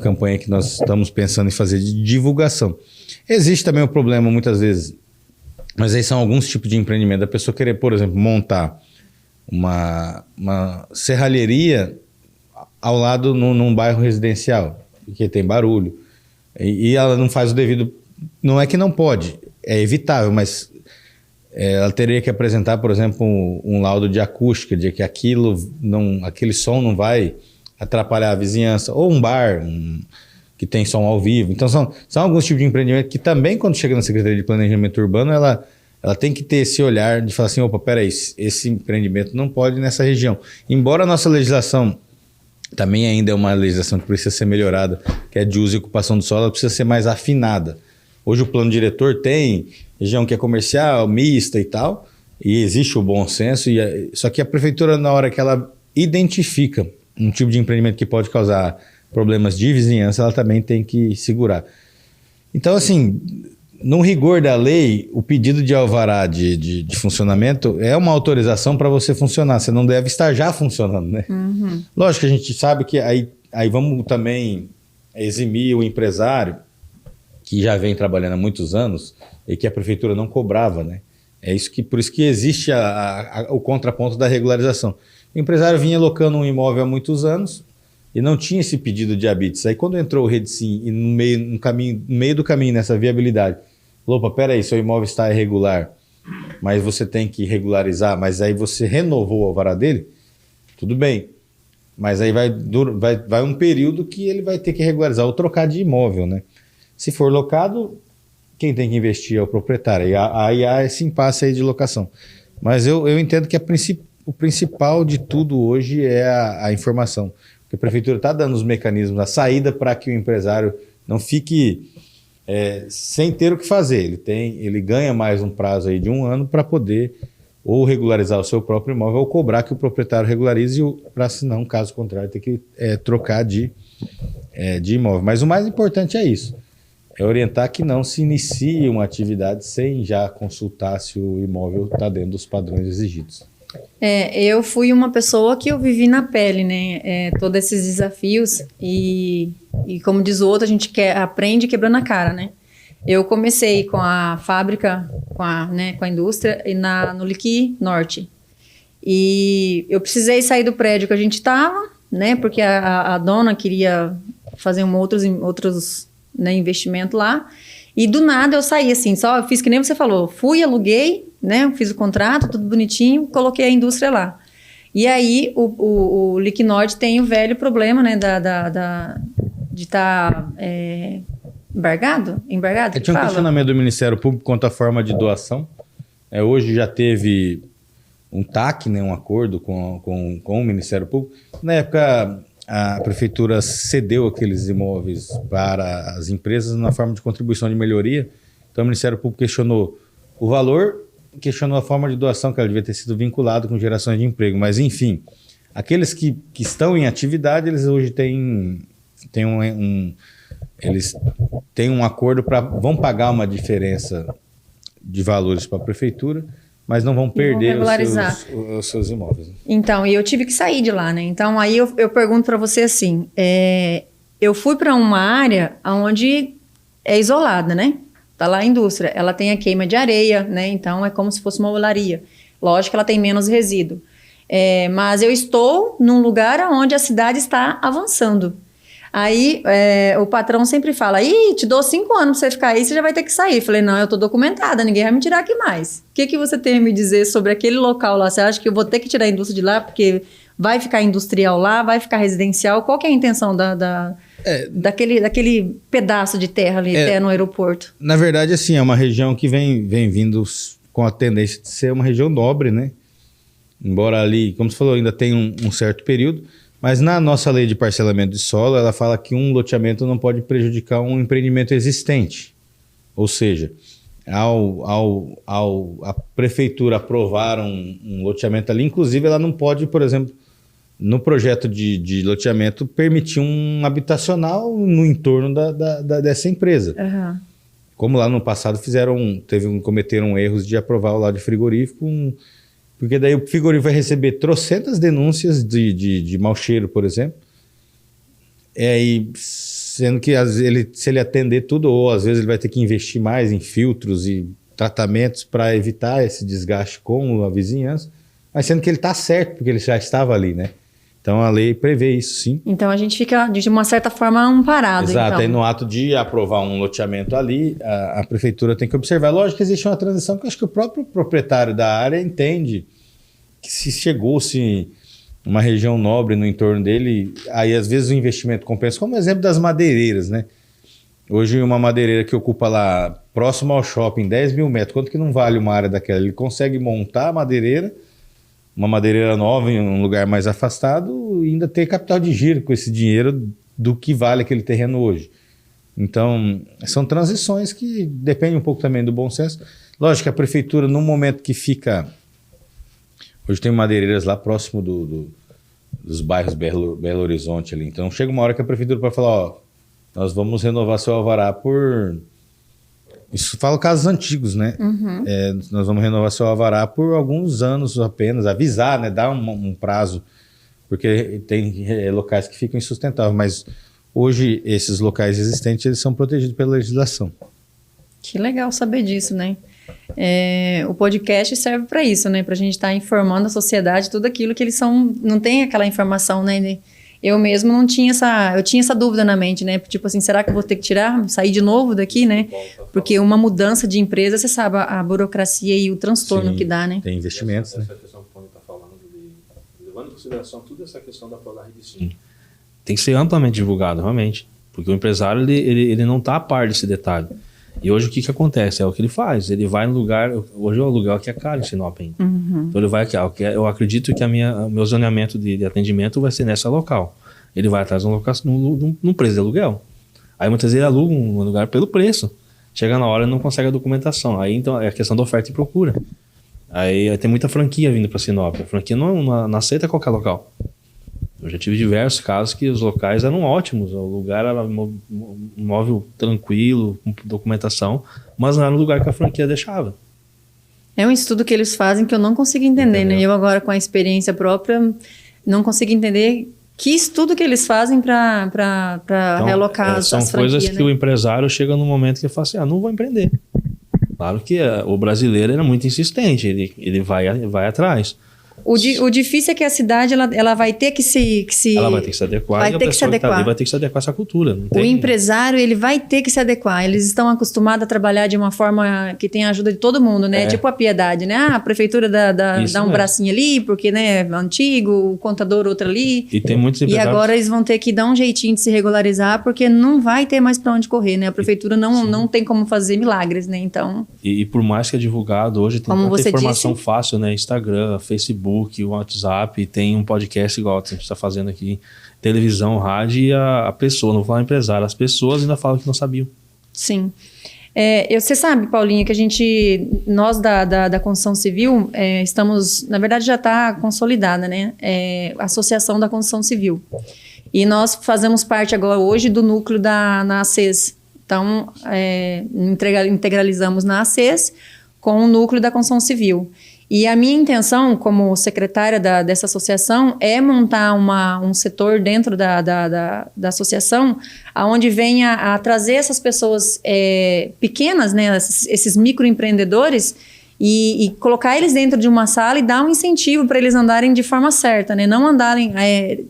campanha que nós estamos pensando em fazer de divulgação. Existe também o problema, muitas vezes, mas aí são alguns tipos de empreendimento. A pessoa querer, por exemplo, montar uma serralheria ao lado num bairro residencial, que tem barulho, e ela não faz o devido... Não é que não pode, é evitável, mas ela teria que apresentar, por exemplo, um laudo de acústica, de que aquele som não vai atrapalhar a vizinhança, ou um bar que tem som ao vivo. Então são alguns tipos de empreendimento que também, quando chega na Secretaria de Planejamento Urbano, ela tem que ter esse olhar de falar assim, opa, peraí, esse empreendimento não pode nessa região. Embora a nossa legislação também ainda é uma legislação que precisa ser melhorada, que é de uso e ocupação do solo, ela precisa ser mais afinada. Hoje o plano diretor tem região que é comercial, mista e tal, e existe o bom senso, só que a prefeitura, na hora que ela identifica um tipo de empreendimento que pode causar problemas de vizinhança, ela também tem que segurar. Então, assim, no rigor da lei, o pedido de alvará de funcionamento é uma autorização para você funcionar. Você não deve estar já funcionando, né? Uhum. Lógico que a gente sabe que aí vamos também eximir o empresário que já vem trabalhando há muitos anos e que a prefeitura não cobrava, né? Por isso que existe o contraponto da regularização. O empresário vinha locando um imóvel há muitos anos e não tinha esse pedido de habites. Aí quando entrou o Redsim e no meio do caminho, nessa viabilidade, falou, opa, peraí, seu imóvel está irregular, mas você tem que regularizar, mas aí você renovou o alvará dele, tudo bem. Mas aí vai um período que ele vai ter que regularizar ou trocar de imóvel, né? Se for locado, quem tem que investir é o proprietário. Aí há esse impasse aí de locação. Mas eu entendo que o principal de tudo hoje é a informação. Porque a prefeitura está dando os mecanismos, a saída para que o empresário não fique sem ter o que fazer. Ele ganha mais um prazo aí de 1 ano para poder ou regularizar o seu próprio imóvel ou cobrar que o proprietário regularize, para, senão, caso contrário, ter que trocar de imóvel. Mas o mais importante é isso. É orientar que não se inicie uma atividade sem já consultar se o imóvel está dentro dos padrões exigidos. Eu fui uma pessoa que eu vivi na pele, né? Todos esses desafios e como diz o outro, a gente aprende quebrando a cara, né? Eu comecei com a fábrica, com a indústria no Liqui Norte. E eu precisei sair do prédio que a gente estava, né? Porque a dona queria fazer outros investimento lá, e do nada eu saí assim, só fiz que nem você falou, fui, aluguei, né, fiz o contrato, tudo bonitinho, coloquei a indústria lá. E aí o Liqui Norte tem o velho problema, né, de estar embargado? Tinha um questionamento do Ministério Público quanto à forma de doação. Hoje já teve um TAC, né, um acordo com o Ministério Público. Na época, a prefeitura cedeu aqueles imóveis para as empresas na forma de contribuição de melhoria. Então o Ministério Público questionou o valor, questionou a forma de doação, que ela devia ter sido vinculada com gerações de emprego. Mas, enfim, aqueles que estão em atividade, eles hoje eles têm um acordo vão pagar uma diferença de valores para a prefeitura, mas não vão perder os seus imóveis. Então, e eu tive que sair de lá, né? Então, aí eu pergunto para você assim, eu fui para uma área onde é isolada, né? Tá lá a indústria, ela tem a queima de areia, né? Então, é como se fosse uma olaria. Lógico que ela tem menos resíduo. Mas eu estou num lugar onde a cidade está avançando. Aí o patrão sempre fala, te dou 5 anos pra você ficar aí, você já vai ter que sair. Eu falei, não, eu tô documentada, ninguém vai me tirar aqui mais. O que você tem a me dizer sobre aquele local lá? Você acha que eu vou ter que tirar a indústria de lá porque vai ficar industrial lá, vai ficar residencial? Qual que é a intenção daquele pedaço de terra ali até no aeroporto? Na verdade, assim, é uma região que vem vindo com a tendência de ser uma região nobre, né? Embora ali, como você falou, ainda tem um certo período. Mas na nossa lei de parcelamento de solo, ela fala que um loteamento não pode prejudicar um empreendimento existente. Ou seja, a prefeitura aprovar um loteamento ali, inclusive ela não pode, por exemplo, no projeto de loteamento, permitir um habitacional no entorno dessa empresa. Uhum. Como lá no passado cometeram erros de aprovar o lado de frigorífico, Porque daí o frigorífico vai receber trocentas denúncias de mau cheiro, por exemplo. E sendo que se ele atender tudo, ou às vezes ele vai ter que investir mais em filtros e tratamentos para evitar esse desgaste com a vizinhança, mas sendo que ele está certo, porque ele já estava ali, né? Então a lei prevê isso, sim. Então a gente fica, de uma certa forma, amparado. Exato, então. aí no ato de aprovar um loteamento ali, a prefeitura tem que observar. Lógico que existe uma transição que eu acho que o próprio proprietário da área entende que se chegou-se uma região nobre no entorno dele, aí às vezes o investimento compensa, como o exemplo das madeireiras, né? Hoje uma madeireira que ocupa lá, próximo ao shopping, 10 mil metros, quanto que não vale uma área daquela? Ele consegue montar a madeireira, uma madeireira nova em um lugar mais afastado e ainda ter capital de giro com esse dinheiro do que vale aquele terreno hoje. Então, são transições que dependem um pouco também do bom senso. Lógico que a prefeitura, no momento que fica... Hoje tem madeireiras lá próximo dos bairros Belo Horizonte ali. Então, chega uma hora que a prefeitura vai falar, ó, nós vamos renovar seu alvará por... Isso fala casos antigos, né? Uhum. Nós vamos renovar seu alvará por alguns anos apenas, avisar, né? Dar um prazo, porque tem locais que ficam insustentáveis, mas hoje esses locais existentes eles são protegidos pela legislação. Que legal saber disso, né? O podcast serve para isso, né? Para a gente estar informando a sociedade tudo aquilo que eles são, não tem aquela informação, né? Eu mesmo não tinha eu tinha essa dúvida na mente, né? Tipo assim, será que eu vou ter que sair de novo daqui, né? Porque uma mudança de empresa, você sabe a burocracia e o transtorno que dá, né? Tem investimentos, né? Essa questão que o Tony está falando, levando em consideração toda essa questão da rede sim. Tem que ser amplamente divulgado, realmente. Porque o empresário, ele não está a par desse detalhe. E hoje o que acontece? É o que ele faz. Ele vai no lugar... Hoje o aluguel aqui é caro em Sinop ainda. Uhum. Então ele vai aqui. Eu acredito que o meu zoneamento de atendimento vai ser nessa local. Ele vai atrás num preço de aluguel. Aí muitas vezes ele aluga um lugar pelo preço. Chega na hora e não consegue a documentação. Aí então é a questão da oferta e procura. Aí tem muita franquia vindo para Sinop. A franquia não aceita qualquer local. Eu já tive diversos casos que os locais eram ótimos, o lugar era um imóvel tranquilo, com documentação, mas não era um lugar que a franquia deixava. É um estudo que eles fazem que eu não consigo entender, né? Eu agora com a experiência própria não consigo entender que estudo que eles fazem para então, realocar as franquias. São coisas que o empresário chega num momento que ele fala assim, não vou empreender. Claro que o brasileiro era muito insistente, ele vai atrás. O difícil é que a cidade ela vai ter que se ela vai ter que se adequar, vai ter que se adequar. Vai ter que se adequar a essa cultura. O empresário ele vai ter que se adequar. Eles estão acostumados a trabalhar de uma forma que tem a ajuda de todo mundo, né? Tipo a piedade, né? A prefeitura dá um bracinho ali, porque né, é antigo, o contador outro ali. E tem muitos empresários. E agora eles vão ter que dar um jeitinho de se regularizar, porque não vai ter mais para onde correr, né? A prefeitura não tem como fazer milagres, né? Então. E por mais que é divulgado hoje, tem muita informação fácil, né? Instagram, Facebook, WhatsApp, tem um podcast igual a gente está fazendo aqui, televisão, rádio, e a pessoa, não vou falar empresário, as pessoas ainda falam que não sabiam. Sim. Você sabe, Paulinha, que nós da construção civil, estamos, na verdade já está consolidada, né? A Associação da Construção Civil. E nós fazemos parte agora hoje do núcleo na ACES. Então, integralizamos na ACES com o núcleo da construção civil. E a minha intenção, como secretária dessa associação, é montar um setor dentro da associação, onde venha a trazer essas pessoas pequenas, né, esses microempreendedores, e colocar eles dentro de uma sala e dar um incentivo para eles andarem de forma certa, né? Não andarem...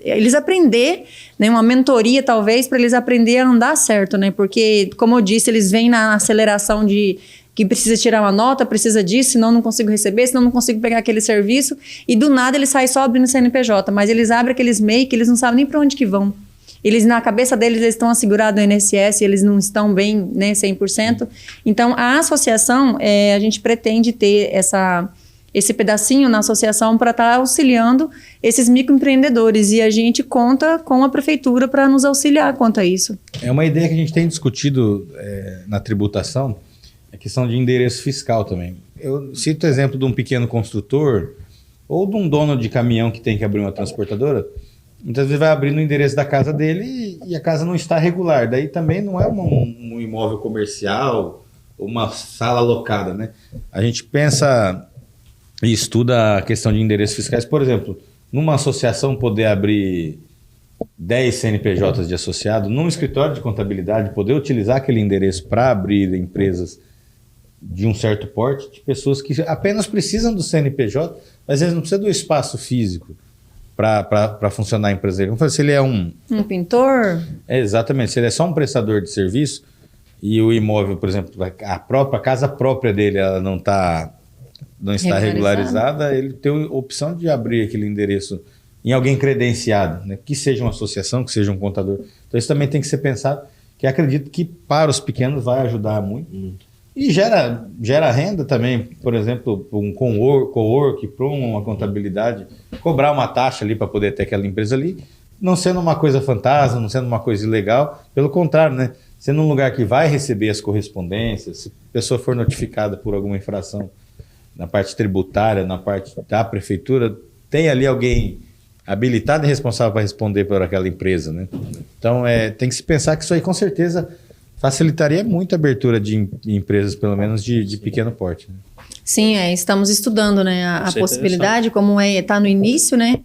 eles aprender, né, uma mentoria talvez, para eles aprender a andar certo, né? Porque, como eu disse, eles vêm na aceleração que precisa tirar uma nota, precisa disso, senão não consigo receber, senão não consigo pegar aquele serviço, e do nada ele sai só abrindo CNPJ, mas eles abrem aqueles MEI que eles não sabem nem para onde que vão. Eles, na cabeça deles, eles estão assegurados no INSS, eles não estão bem, né, 100%. Então, a associação, a gente pretende ter esse pedacinho na associação para estar auxiliando esses microempreendedores, e a gente conta com a prefeitura para nos auxiliar quanto a isso. É uma ideia que a gente tem discutido na tributação, a questão de endereço fiscal também. Eu cito o exemplo de um pequeno construtor ou de um dono de caminhão que tem que abrir uma transportadora. Muitas vezes vai abrir no endereço da casa dele e a casa não está regular. Daí também não é um imóvel comercial, uma sala alocada, né? A gente pensa e estuda a questão de endereços fiscais. Por exemplo, numa associação poder abrir 10 CNPJs de associado, num escritório de contabilidade poder utilizar aquele endereço para abrir empresas de um certo porte, de pessoas que apenas precisam do CNPJ, mas eles não precisam do espaço físico para funcionar a empresa dele. Vamos fazer, se ele é um pintor? Exatamente, se ele é só um prestador de serviço e o imóvel, por exemplo, a casa própria dele ela não está regularizada, ele tem a opção de abrir aquele endereço em alguém credenciado, né? Que seja uma associação, que seja um contador. Então isso também tem que ser pensado, que acredito que para os pequenos vai ajudar muito. E gera renda também, por exemplo, um co-work para uma contabilidade, cobrar uma taxa ali para poder ter aquela empresa ali, não sendo uma coisa fantasma, não sendo uma coisa ilegal, pelo contrário, né? Sendo um lugar que vai receber as correspondências, se a pessoa for notificada por alguma infração na parte tributária, na parte da prefeitura, tem ali alguém habilitado e responsável para responder por aquela empresa, né? Então, tem que se pensar que isso aí, com certeza, facilitaria muito a abertura de empresas, pelo menos de pequeno porte. Né? Sim, estamos estudando, né, a possibilidade, como está no início, né?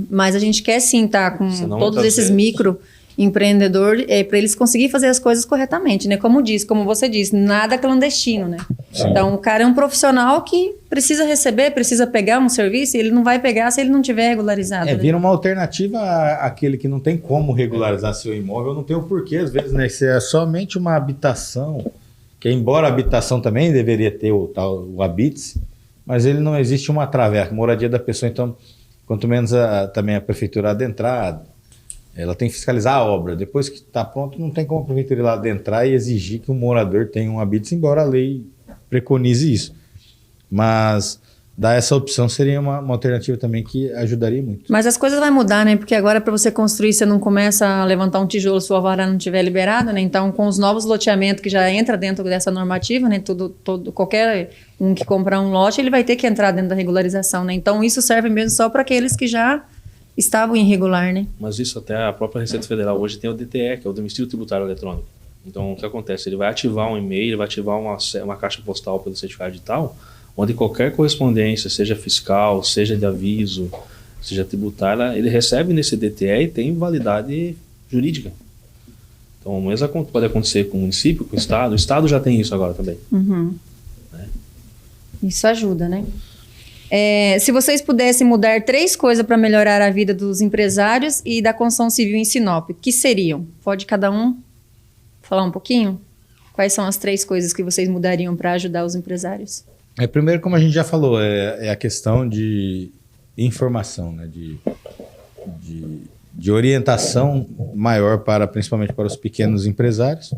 Mas a gente quer sim estar com todos esses microempreendedores para eles conseguirem fazer as coisas corretamente, né? Como você disse, nada clandestino, né? Sim. Então, o cara é um profissional que precisa receber, precisa pegar um serviço e ele não vai pegar se ele não tiver regularizado. Né? Vira uma alternativa àquele que não tem como regularizar seu imóvel, não tem o porquê, às vezes, né? Se é somente uma habitação, que embora a habitação também deveria ter o habite, mas ele não existe uma trave, a moradia da pessoa, então, quanto menos também a prefeitura adentrar, ela tem que fiscalizar a obra. Depois que está pronto, não tem como a prefeitura ir lá adentrar e exigir que o morador tenha um habite, embora a lei preconize isso. Mas dar essa opção seria uma alternativa também que ajudaria muito. Mas as coisas vão mudar, né? Porque agora para você construir, você não começa a levantar um tijolo se o alvará não estiver liberado, né? Então, com os novos loteamentos que já entra dentro dessa normativa, né? Qualquer um que comprar um lote, ele vai ter que entrar dentro da regularização, né? Então, isso serve mesmo só para aqueles que já estavam irregular, né? Mas isso até a própria Receita Federal hoje tem o DTE, que é o Domicílio Tributário Eletrônico. Então, o que acontece? Ele vai ativar um e-mail, ele vai ativar uma caixa postal pelo certificado digital, onde qualquer correspondência, seja fiscal, seja de aviso, seja tributária, ele recebe nesse DTE e tem validade jurídica. Então, o mesmo pode acontecer com o município, com o Estado já tem isso agora também. Uhum. Né? Isso ajuda, né? Se vocês pudessem mudar 3 coisas para melhorar a vida dos empresários e da construção civil em Sinop, que seriam? Pode cada um falar um pouquinho? Quais são as 3 coisas que vocês mudariam para ajudar os empresários? Primeiro, como a gente já falou, é a questão de informação, né? de orientação maior principalmente para os pequenos empresários.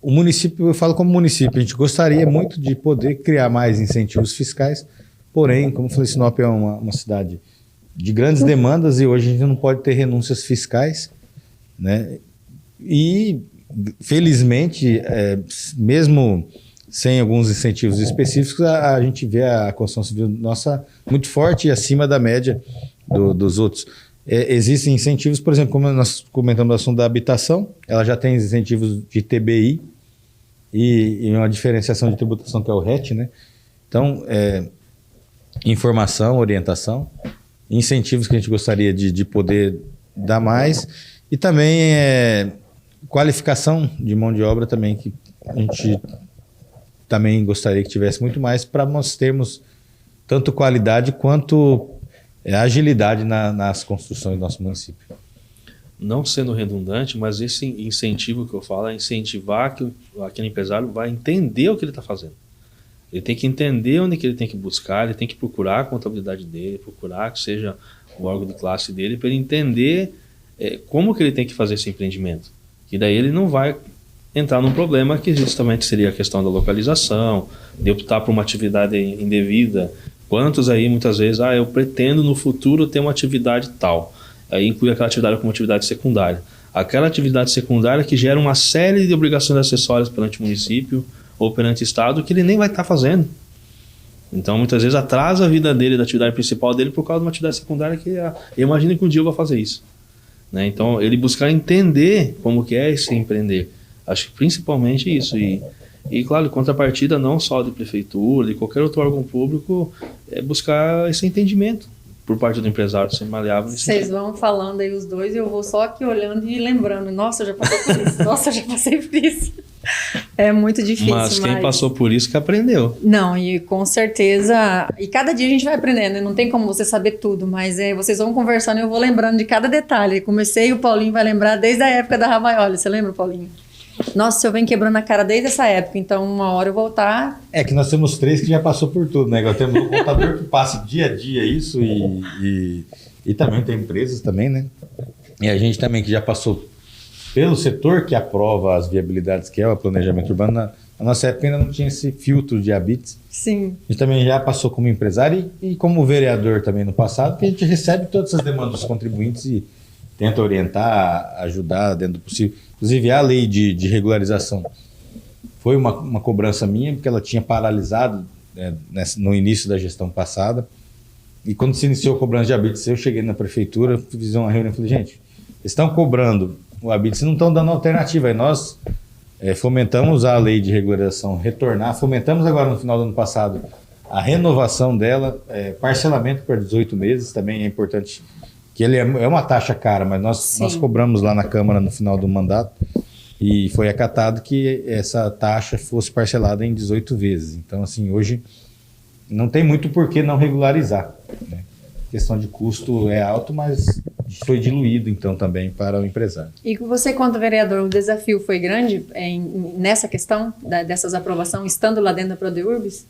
O município, eu falo como município, a gente gostaria muito de poder criar mais incentivos fiscais, porém, como eu falei, Sinop é uma cidade de grandes demandas e hoje a gente não pode ter renúncias fiscais, né? E, felizmente, mesmo sem alguns incentivos específicos, a gente vê a construção civil nossa muito forte e acima da média dos outros. Existem incentivos, por exemplo, como nós comentamos no assunto da habitação, ela já tem incentivos de TBI e uma diferenciação de tributação que é o RET, né? Então, informação, orientação, incentivos que a gente gostaria de poder dar mais e também qualificação de mão de obra também, que a gente também gostaria que tivesse muito mais para nós termos tanto qualidade quanto agilidade nas construções do nosso município. Não sendo redundante, mas esse incentivo que eu falo é incentivar que aquele empresário vai entender o que ele está fazendo. Ele tem que entender onde que ele tem que buscar, ele tem que procurar a contabilidade dele, procurar que seja o órgão de classe dele, para ele entender como que ele tem que fazer esse empreendimento. E daí ele não vai entrar num problema que justamente seria a questão da localização, de optar por uma atividade indevida. Quantos aí, muitas vezes, eu pretendo no futuro ter uma atividade tal. Aí inclui aquela atividade como atividade secundária. Aquela atividade secundária que gera uma série de obrigações acessórias perante o município ou perante o Estado que ele nem vai estar fazendo. Então, muitas vezes, atrasa a vida dele, da atividade principal dele, por causa de uma atividade secundária que eu imagino que um dia eu vou fazer isso. Né? Então, ele buscar entender como que é esse empreender. Acho que principalmente isso. E E, claro, contrapartida não só de prefeitura, de qualquer outro órgão público, é buscar esse entendimento por parte do empresário ser maleável. Vocês vão falando aí os dois e eu vou só aqui olhando e lembrando. Nossa, eu já passei por isso. Nossa, eu já passei por isso. É muito difícil. Mas quem passou por isso que aprendeu. Não, e com certeza. E cada dia a gente vai aprendendo, né? Não tem como você saber tudo, mas vocês vão conversando e eu vou lembrando de cada detalhe. Comecei e o Paulinho vai lembrar desde a época da Ravaioli. Você lembra, Paulinho? Nossa, eu venho quebrando a cara desde essa época, então uma hora eu voltar. É que nós temos 3 que já passou por tudo, né? Nós temos um contador que passa dia a dia isso e também tem empresas também, né? E a gente também que já passou pelo setor que aprova as viabilidades, que é o planejamento urbano. Na nossa época ainda não tinha esse filtro de habites. Sim. A gente também já passou como empresário e como vereador também no passado, que a gente recebe todas as demandas dos contribuintes e tenta orientar, ajudar dentro do possível. Inclusive, a lei de regularização foi uma cobrança minha, porque ela tinha paralisado no início da gestão passada. E quando se iniciou a cobrança de habites, eu cheguei na prefeitura, fiz uma reunião e falei, gente, eles estão cobrando o habites e não estão dando alternativa. Aí nós fomentamos a lei de regularização retornar, fomentamos agora no final do ano passado a renovação dela, parcelamento por 18 meses, também é importante, que ele é uma taxa cara, mas nós cobramos lá na Câmara no final do mandato e foi acatado que essa taxa fosse parcelada em 18 vezes. Então, assim, hoje não tem muito por que não regularizar, né? A questão de custo é alto, mas foi diluído, então, também para o empresário. E você, quanto vereador, o desafio foi grande nessa questão dessas aprovações, estando lá dentro da Prodeurbs?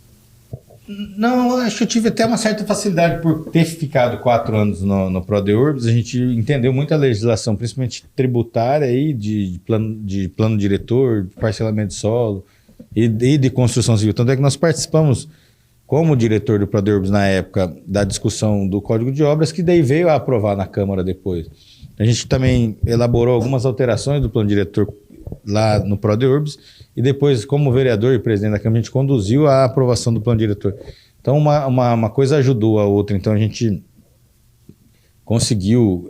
Não, acho que eu tive até uma certa facilidade por ter ficado 4 anos no Prodeurbs. A gente entendeu muito a legislação, principalmente tributária, aí, de plano diretor, de parcelamento de solo e de construção civil. Tanto é que nós participamos, como diretor do Prodeurbs na época, da discussão do Código de Obras, que daí veio a aprovar na Câmara depois. A gente também elaborou algumas alterações do plano diretor lá no Prodeurbs, e depois, como vereador e presidente da Câmara, a gente conduziu a aprovação do plano diretor. Então, uma coisa ajudou a outra. Então, a gente conseguiu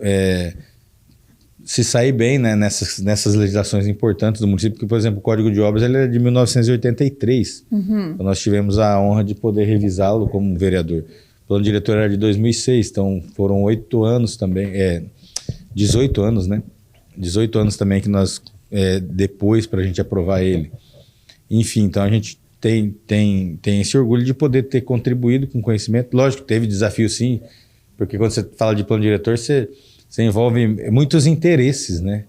se sair bem, né, nessas legislações importantes do município, porque, por exemplo, o Código de Obras ele é de 1983. Então, nós tivemos a honra de poder revisá-lo como vereador. O plano diretor era de 2006, então foram 8 anos também, 18 anos, né? 18 anos também que nós... depois para a gente aprovar ele. Enfim, então a gente tem esse orgulho de poder ter contribuído com conhecimento. Lógico, teve desafio sim, porque quando você fala de plano diretor, você envolve muitos interesses, né?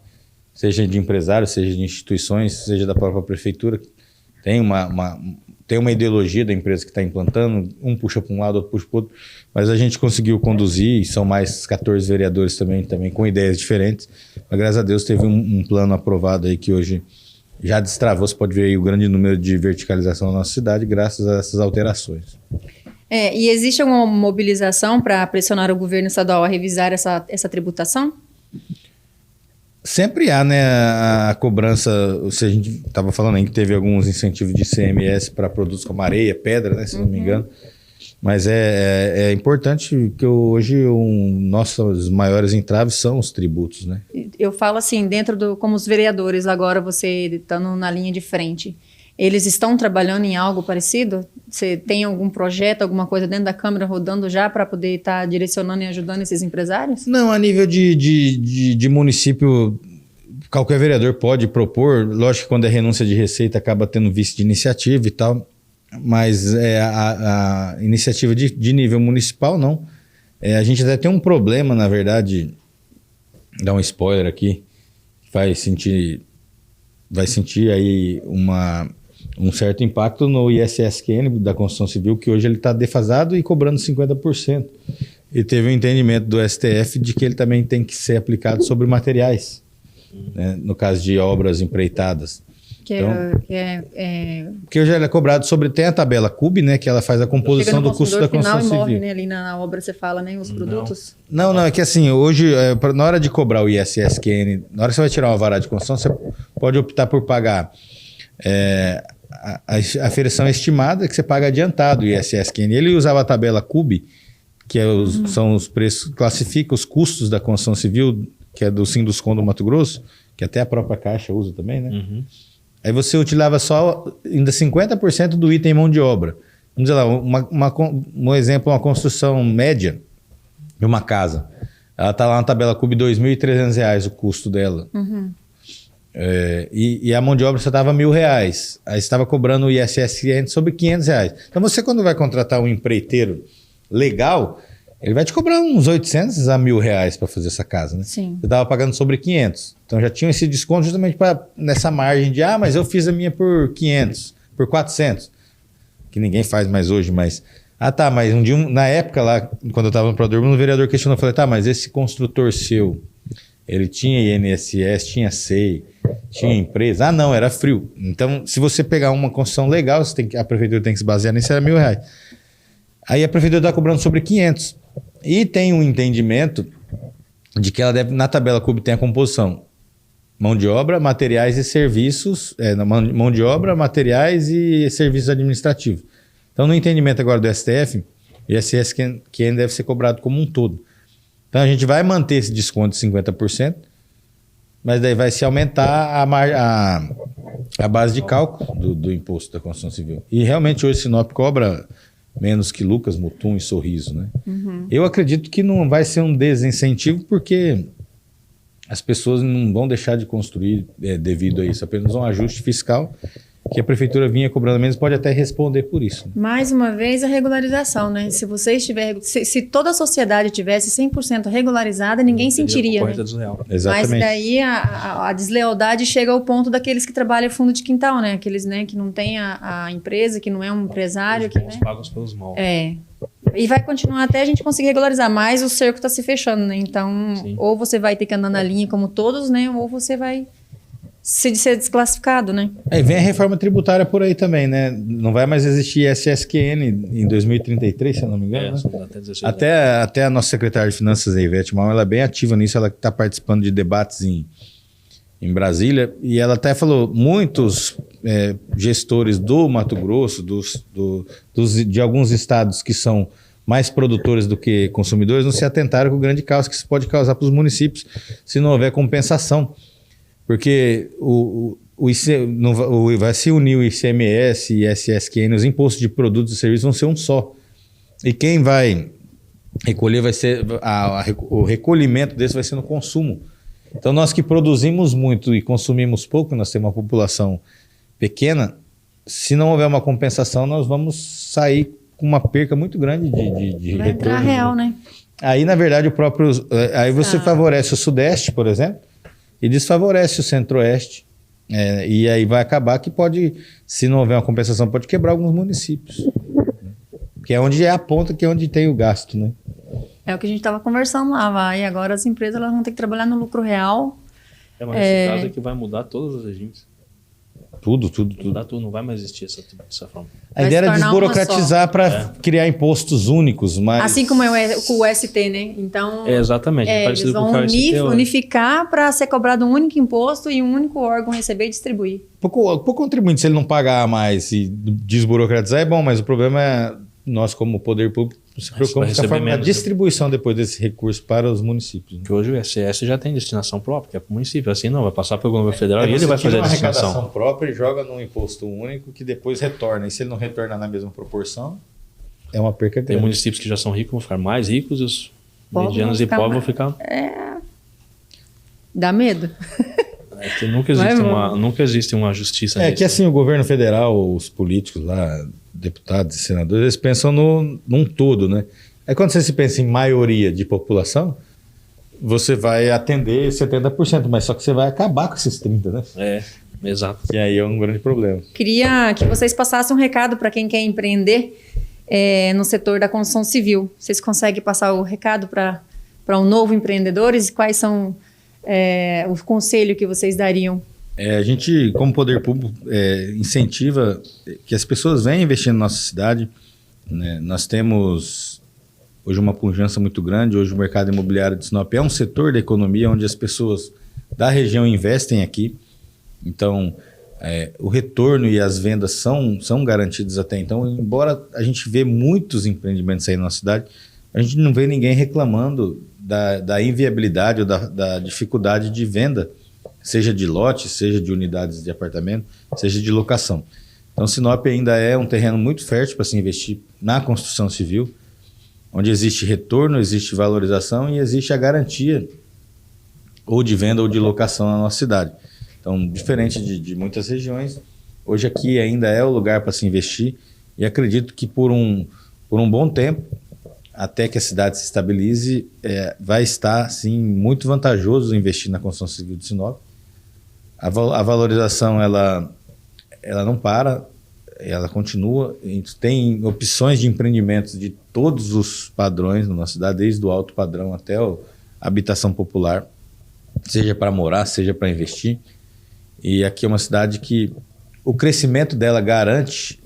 Seja de empresários, seja de instituições, seja da própria prefeitura. Tem uma ideologia da empresa que está implantando, um puxa para um lado, outro puxa para o outro, mas a gente conseguiu conduzir, e são mais 14 vereadores também com ideias diferentes, mas graças a Deus teve um plano aprovado aí que hoje já destravou, você pode ver aí o grande número de verticalização na nossa cidade graças a essas alterações. E existe alguma mobilização para pressionar o governo estadual a revisar essa tributação? Sempre há, né, a cobrança, se a gente estava falando aí que teve alguns incentivos de ICMS para produtos como areia, pedra, né, se não me engano, mas é importante que hoje nossos maiores entraves são os tributos, né? Eu falo assim, como os vereadores agora, você estando na linha de frente, eles estão trabalhando em algo parecido? Você tem algum projeto, alguma coisa dentro da Câmara rodando já para poder estar direcionando e ajudando esses empresários? Não, a nível de município, qualquer vereador pode propor. Lógico que quando é renúncia de receita acaba tendo vice de iniciativa e tal, mas a iniciativa de nível municipal não. A gente até tem um problema, na verdade, dar um spoiler aqui, vai sentir aí um certo impacto no ISSQN da construção civil, que hoje ele está defasado e cobrando 50%. E teve um entendimento do STF de que ele também tem que ser aplicado sobre materiais, né, no caso de obras empreitadas. Porque hoje ele é cobrado sobre... Tem a tabela CUB, né, que ela faz a composição do custo da construção civil. Morre, né, ali na obra você fala, né, os produtos? Não, é que assim, hoje, na hora de cobrar o ISSQN, na hora que você vai tirar uma vara de construção, você pode optar por pagar a aferição estimada, que você paga adiantado o ISSQN. Ele usava a tabela CUB, que são os preços, classifica os custos da construção civil, que é do Sinduscon do Mato Grosso, que até a própria Caixa usa também, né? Aí você utilizava só ainda 50% do item mão de obra. Vamos dizer lá, um exemplo, uma construção média de uma casa. Ela está lá na tabela CUB, R$ 2.300 o custo dela. E a mão de obra só estava R$ 1.000. Aí você estava cobrando o ISSQN sobre R$ 500. Então você, quando vai contratar um empreiteiro legal, ele vai te cobrar uns 800 a R$ 1.000 para fazer essa casa, né? Sim. Você estava pagando sobre 500. Então já tinha esse desconto justamente nessa margem de, mas eu fiz a minha por 500, por 400. Que ninguém faz mais hoje, mas... mas um dia, na época lá, quando eu estava no Prodor, um vereador questionou, eu falei, mas esse construtor seu, ele tinha INSS, tinha SEI, tinha empresa? Não, era frio. Então, se você pegar uma construção legal, a prefeitura tem que se basear nisso, era R$ 1.000. Aí a prefeitura está cobrando sobre 500. E tem um entendimento de que ela deve, na tabela CUB tem a composição mão de obra, materiais e serviços, mão de obra, materiais e serviços administrativos. Então, no entendimento agora do STF, o ISSQN deve ser cobrado como um todo. Então, a gente vai manter esse desconto de 50%, mas daí vai se aumentar a base de cálculo do imposto da construção civil. E realmente hoje Sinop cobra menos que Lucas, Mutum e Sorriso, né? Eu acredito que não vai ser um desincentivo, porque as pessoas não vão deixar de construir devido a isso, apenas um ajuste fiscal que a prefeitura vinha cobrando menos, pode até responder por isso. Mais uma vez, a regularização, né? Se se toda a sociedade tivesse 100% regularizada, ninguém sentiria, né? Exatamente. Mas daí a deslealdade chega ao ponto daqueles que trabalham fundo de quintal, né? Aqueles, né, que não tem a empresa, que não é um empresário. Os bons pagam pelos maus. E vai continuar até a gente conseguir regularizar, mas o cerco está se fechando, né? Então, sim, ou você vai ter que andar na linha como todos, né? Ou você vai ser desclassificado, né? Vem a reforma tributária por aí também, né? Não vai mais existir SSQN em 2033, se eu não me engano. Né? Até a nossa secretária de Finanças, a Ivete Mal, ela é bem ativa nisso, ela está participando de debates em Brasília, e ela até falou, muitos gestores do Mato Grosso, de alguns estados que são mais produtores do que consumidores, não se atentaram com o grande caos que isso pode causar para os municípios se não houver compensação. Porque vai se unir o ICMS e SSQN, os impostos de produtos e serviços vão ser um só. E quem vai recolher vai ser... o recolhimento desse vai ser no consumo. Então nós que produzimos muito e consumimos pouco, nós temos uma população pequena, se não houver uma compensação, nós vamos sair com uma perca muito grande de vai retorno. Vai entrar real, né? Aí, na verdade, aí você favorece o Sudeste, por exemplo, e desfavorece o Centro-Oeste. E aí vai acabar que pode, se não houver uma compensação, pode quebrar alguns municípios. Que é onde é a ponta, que é onde tem o gasto, né? É o que a gente estava conversando lá, e agora as empresas elas vão ter que trabalhar no lucro real. Mas nesse caso é que vai mudar todos os regimes. Tudo. Mudar tudo, não vai mais existir dessa forma. A ideia era desburocratizar para criar impostos únicos, mas... Assim como é com o ST, né? Então... exatamente. Eles vão unificar para ser cobrado um único imposto e um único órgão receber e distribuir. Para o contribuinte, se ele não pagar mais e desburocratizar, é bom, mas o problema é nós, como poder público, se preocupamos com a forma da distribuição depois desse recurso para os municípios. Porque hoje o ISS já tem destinação própria, que é para o município. Assim não, vai passar pelo governo federal e ele vai fazer a destinação. Arrecadação própria e joga num imposto único que depois retorna. E se ele não retornar na mesma proporção, é uma perca grande. Tem municípios que já são ricos, vão ficar mais ricos, e os medianos e pobres vão ficar... Dá medo. Que nunca existe uma justiça nisso. Que assim, o governo federal, os políticos lá, deputados e senadores, eles pensam num todo, né? Aí quando você se pensa em maioria de população, você vai atender 70%, mas só que você vai acabar com esses 30%, né? Exato. E aí é um grande problema. Queria que vocês passassem um recado para quem quer empreender no setor da construção civil. Vocês conseguem passar o recado para um novo empreendedores? E quais são o conselho que vocês dariam? A gente, como poder público, incentiva que as pessoas venham investir na nossa cidade, né? Nós temos hoje uma pujança muito grande. Hoje o mercado imobiliário de Sinop é um setor da economia onde as pessoas da região investem aqui. Então, o retorno e as vendas são garantidos até então. Embora a gente vê muitos empreendimentos aí na nossa cidade, a gente não vê ninguém reclamando da inviabilidade ou da dificuldade de venda seja de lote, seja de unidades de apartamento, seja de locação. Então, Sinop ainda é um terreno muito fértil para se investir na construção civil, onde existe retorno, existe valorização e existe a garantia ou de venda ou de locação na nossa cidade. Então, diferente de muitas regiões, hoje aqui ainda é o lugar para se investir e acredito que por um bom tempo, até que a cidade se estabilize, vai estar, sim, muito vantajoso investir na construção civil de Sinop. A valorização, ela não para, ela continua. Tem opções de empreendimentos de todos os padrões na nossa cidade, desde o alto padrão até a habitação popular, seja para morar, seja para investir. E aqui é uma cidade que o crescimento dela garante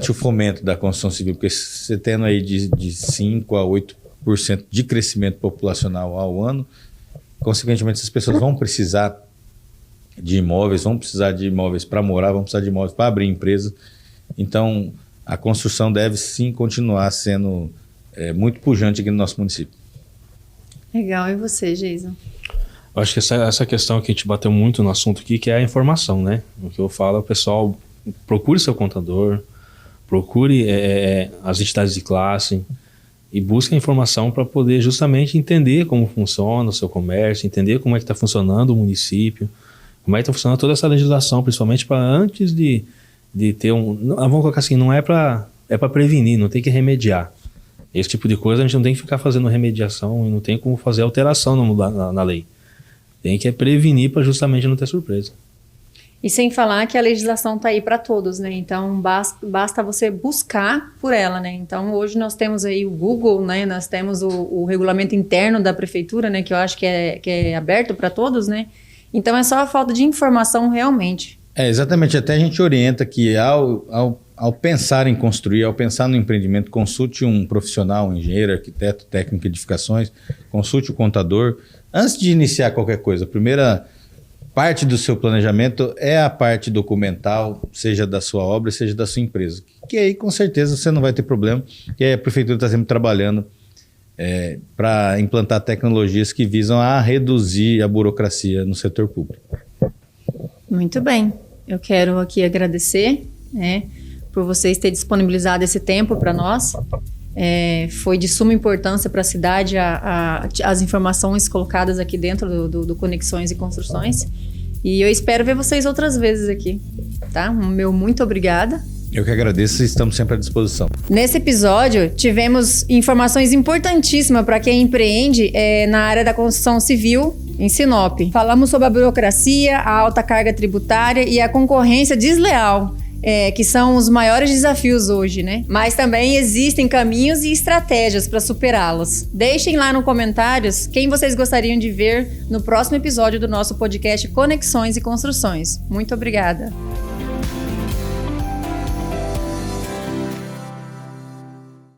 o fomento da construção civil, porque você tendo aí de 5% a 8% de crescimento populacional ao ano, consequentemente essas pessoas vão precisar de imóveis, para morar, vão precisar de imóveis para abrir empresa. Então, a construção deve sim continuar sendo muito pujante aqui no nosso município. Legal, e você, Geison? Eu acho que essa questão que a gente bateu muito no assunto aqui, que é a informação, né? O que eu falo, o pessoal, procure seu contador, procure as entidades de classe e busque a informação para poder justamente entender como funciona o seu comércio, entender como é que está funcionando o município, como é que está funcionando toda essa legislação, principalmente para antes de ter vamos colocar assim, não é para prevenir, não tem que remediar. Esse tipo de coisa a gente não tem que ficar fazendo remediação e não tem como fazer alteração na lei. Tem que prevenir para justamente não ter surpresa. E sem falar que a legislação está aí para todos, né? Então, basta você buscar por ela, né? Então, hoje nós temos aí o Google, né? Nós temos o regulamento interno da prefeitura, né? Que eu acho que é aberto para todos, né? Então, é só a falta de informação realmente. Exatamente. Até a gente orienta que ao pensar em construir, ao pensar no empreendimento, consulte um profissional, um engenheiro, arquiteto, técnico de edificações, consulte o contador. Antes de iniciar qualquer coisa, a primeira parte do seu planejamento é a parte documental, seja da sua obra, seja da sua empresa. Que aí, com certeza, você não vai ter problema, que a prefeitura está sempre trabalhando para implantar tecnologias que visam a reduzir a burocracia no setor público. Muito bem. Eu quero aqui agradecer, né, por vocês terem disponibilizado esse tempo para nós. Foi de suma importância para a cidade as informações colocadas aqui dentro do Conexões e Construções. E eu espero ver vocês outras vezes aqui, tá? Meu muito obrigada. Eu que agradeço e estamos sempre à disposição. Nesse episódio, tivemos informações importantíssimas para quem empreende na área da construção civil em Sinop. Falamos sobre a burocracia, a alta carga tributária e a concorrência desleal, que são os maiores desafios hoje, né? Mas também existem caminhos e estratégias para superá-los. Deixem lá nos comentários quem vocês gostariam de ver no próximo episódio do nosso podcast Conexões e Construções. Muito obrigada!